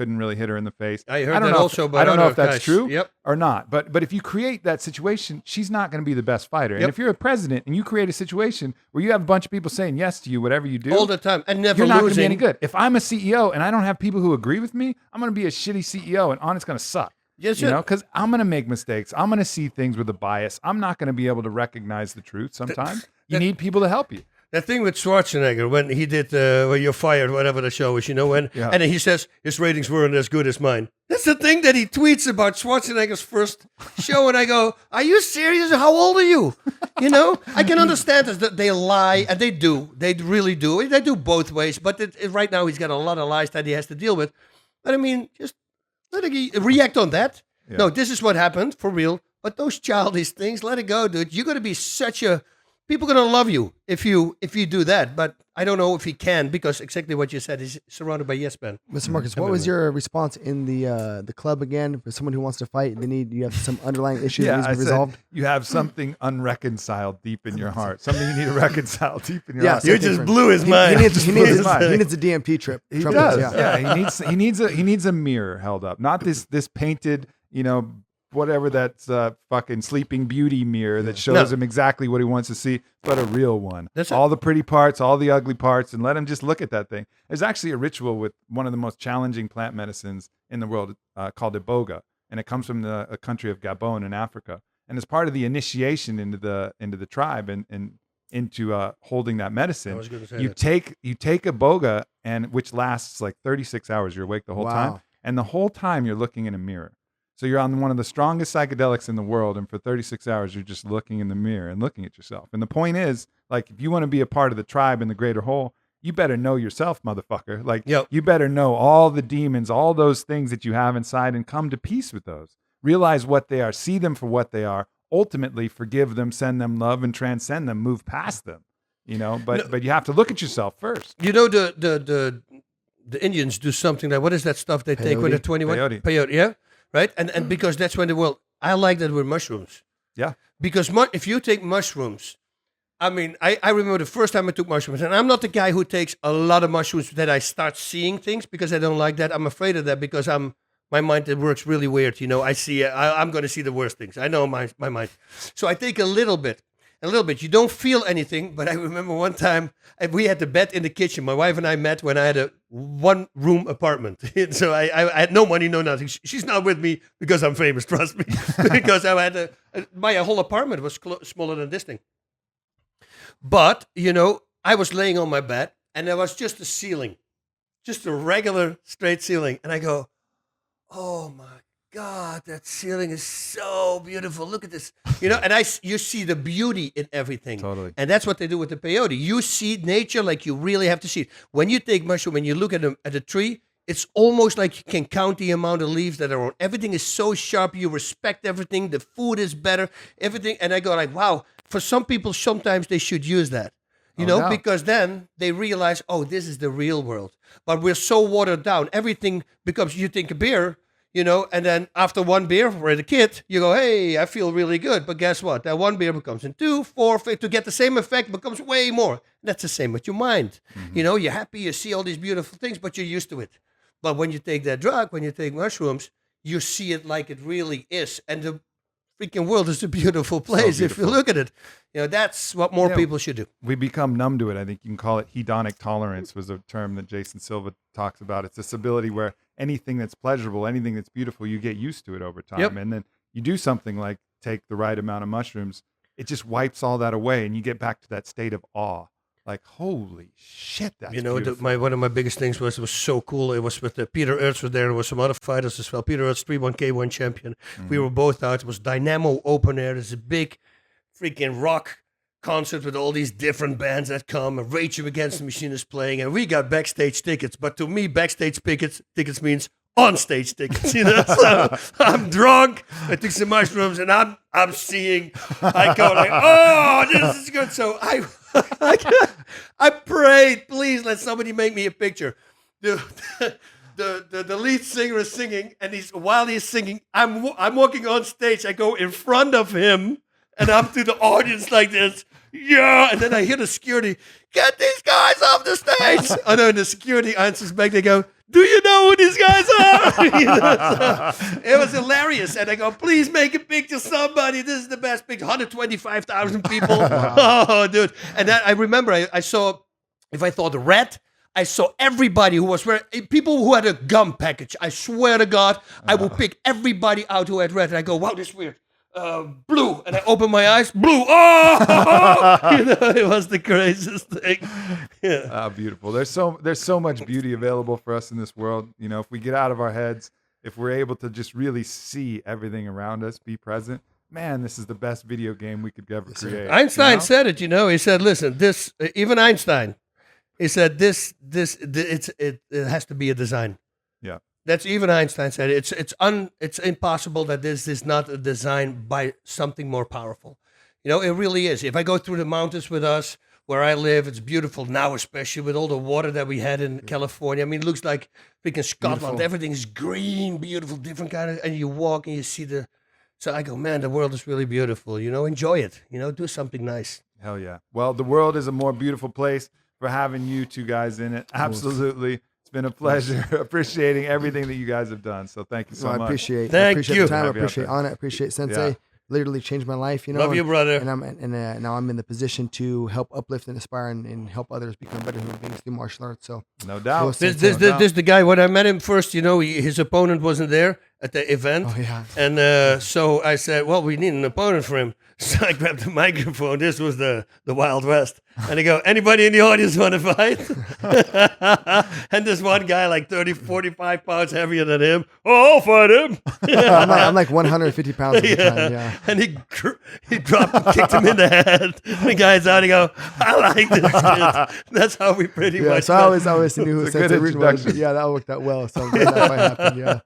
in the face. I heard don't that know also. If, By I don't know other if that's guys. true Yep. or not. But if you create that situation, she's not going to be the best fighter. And Yep. if you're a president and you create a situation where you have a bunch of people saying yes to you, whatever you do, All the time and never you're not going to losing. be any good. If I'm a CEO and I don't have people who agree with me, I'm going to be a shitty CEO, and it's going to suck. Yes, You know, because I'm going to make mistakes. I'm going to see things with a bias. I'm not going to be able to recognize the truth sometimes. You need people to help you. That thing with Schwarzenegger when he did when you're fired, whatever the show is, you know, when Yeah. and then he says his ratings weren't as good as mine. That's the thing that he tweets about Schwarzenegger's first show, and I go, "Are you serious? How old are you?" You know, I can understand that they lie, and they do, they really do, they do both ways. But right now he's got a lot of lies that he has to deal with. But I mean, just let it react on that. Yeah. No, this is what happened for real. But those childish things, let it go, dude. You're gonna be such a people are gonna love you if you do that. But I don't know if he can, because exactly what you said, is surrounded by yes men. Mr. Marcus, what was your response in the club again for someone who wants to fight? You have some underlying issue that needs to I be said, resolved. you have something unreconciled deep in your heart. Something you need to reconcile deep in your Yeah, heart. so You just different. blew his He mind. needs blew his mind. he needs a DMP trip. He Trump does. does, Yeah. He needs a mirror held up, not this painted, you know, whatever that's fucking Sleeping Beauty mirror that shows him exactly what he wants to see, but a real one. That's all the pretty parts, all the ugly parts, and let him just look at that thing. There's actually a ritual with one of the most challenging plant medicines in the world called iboga, and it comes from the country of Gabon in Africa. And as part of the initiation into the tribe and into holding that I medicine, was going to say you that. take iboga, and which lasts like 36 hours. You're awake the whole time, Wow. and the whole time you're looking in a mirror. So you're on one of the strongest psychedelics in the world, and for 36 hours you're just looking in the mirror and looking at yourself. And the point is, like, if you want to be a part of the tribe in the greater whole, you better know yourself, motherfucker. Like, Yep. you better know all the demons, all those things that you have inside, and come to peace with those. Realize what they are, see them for what they are, ultimately forgive them, send them love, and transcend them, move past them. You know, but you have to look at yourself first. You know, the Indians do something like, what is that stuff they take when they're 21? Peyote. Yeah, right. And because that's when I like that with mushrooms. Yeah. Because if you take mushrooms, I mean, I remember the first time I took mushrooms, and I'm not the guy who takes a lot of mushrooms that I start seeing things, because I don't like that. I'm afraid of that because my mind, it works really weird. You know, I'm going to see the worst things. I know my mind. So I take a little bit. You don't feel anything, but I remember one time we had the bed in the kitchen. My wife and I met when I had a one-room apartment. So I had no money, no nothing. She's not with me because I'm famous, trust me. Because I had my whole apartment was smaller than this thing. But, you know, I was laying on my bed, and there was just a ceiling, just a regular straight ceiling. And I go, oh my God, that ceiling is so beautiful. Look at this. You know, and you see the beauty in everything. Totally. And that's what they do with the peyote. You see nature like you really have to see it. When you take mushroom, when you look at a tree, it's almost like you can count the amount of leaves that are on. Everything is so sharp. You respect everything. The food is better. Everything. And I go like, wow, for some people, sometimes they should use that. You know, yeah. because then they realize, oh, this is the real world. But we're so watered down. Everything becomes, you think a beer, you know, and then after one beer for a kid, you go, hey, I feel really good. But guess what? That one beer becomes in 2, 4, 5, to get the same effect becomes way more. That's the same with your mind. Mm-hmm. You know, you're happy, you see all these beautiful things, but you're used to it. But when you take that drug, when you take mushrooms, you see it like it really is. And the freaking world is a beautiful place beautiful. if you look at it. You know, that's what more people should do. We become numb to it. I think you can call it hedonic tolerance, was a term that Jason Silva talks about. It's this ability where anything that's pleasurable, anything that's beautiful, you get used to it over time. Yep. And then you do something like take the right amount of mushrooms, it just wipes all that away, and you get back to that state of awe. Like, holy shit, that's You know, beautiful. one of my biggest things was, it was so cool. It was with Peter Ertz was there. There was some other fighters as well. Peter Ertz, 3-1K1 champion. We were both out. It was Dynamo Open Air. There's a big freaking rock concert with all these different bands that come. And Rage Against the Machine is playing. And we got backstage tickets. But to me, backstage tickets means on-stage tickets. You know, so I'm drunk. I took some mushrooms, and I'm seeing. I go like, oh, this is good. So I prayed, please let somebody make me a picture. The the lead singer is singing, and while he's singing, I'm walking on stage. I go in front of him, and I'm to the audience like this. Yeah, and then I hear the security, get these guys off the stage. Oh no, and the security answers back. They go, do you know who these guys are? You know, so it was hilarious. And I go, please make a picture, somebody. This is the best picture. 125,000 people. Wow. Oh, dude. And then I remember I saw, if I thought red, I saw everybody who was wearing, people who had a gum package. I swear to God, I will pick everybody out who had red. And I go, wow, this is weird. Blue, and I open my eyes, blue. Oh, you know, it was the craziest thing. Yeah. Ah, beautiful. There's so much beauty available for us in this world. You know, if we get out of our heads, if we're able to just really see everything around us, be present. Man, this is the best video game we could ever create. Einstein said it. You know, he said, "Listen, this." Even Einstein, he said, it has to be a design." Yeah. That's even Einstein said it's impossible that this is not a design by something more powerful. You know, it really is. If I go through the mountains with us, where I live, it's beautiful now, especially with all the water that we had in California. I mean, it looks like freaking Scotland. Beautiful. Everything's green, beautiful, different kind of, and you walk and you see so I go, man, the world is really beautiful. You know, enjoy it. You know, do something nice. Hell yeah. Well, the world is a more beautiful place for having you two guys in it. Absolutely. It's been a pleasure appreciating everything that you guys have done. So thank you so much. I appreciate you. The time. I appreciate Anna. I appreciate Sensei. Yeah. Literally changed my life. You know, love you, brother. And now I'm in the position to help uplift and inspire and help others become better human beings through martial arts. So no doubt. This is the guy. When I met him first, you know, his opponent wasn't there at the event. Oh yeah. And so I said, well, we need an opponent for him. So I grabbed the microphone. This was the Wild West. And I go, anybody in the audience want to fight? And this one guy, like 30, 45 pounds heavier than him. Oh, I'll fight him. I'm like 150 pounds at the time. Yeah. And he dropped and kicked him in the head. The guy's out. He go, I like this kid. That's how we pretty much. So I always knew who Sensei Rutten was. Yeah, that worked out well. So I'm glad that might happen. Yeah.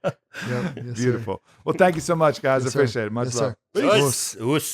Beautiful. Well, thank you so much, guys. I appreciate it. Much love. Sir.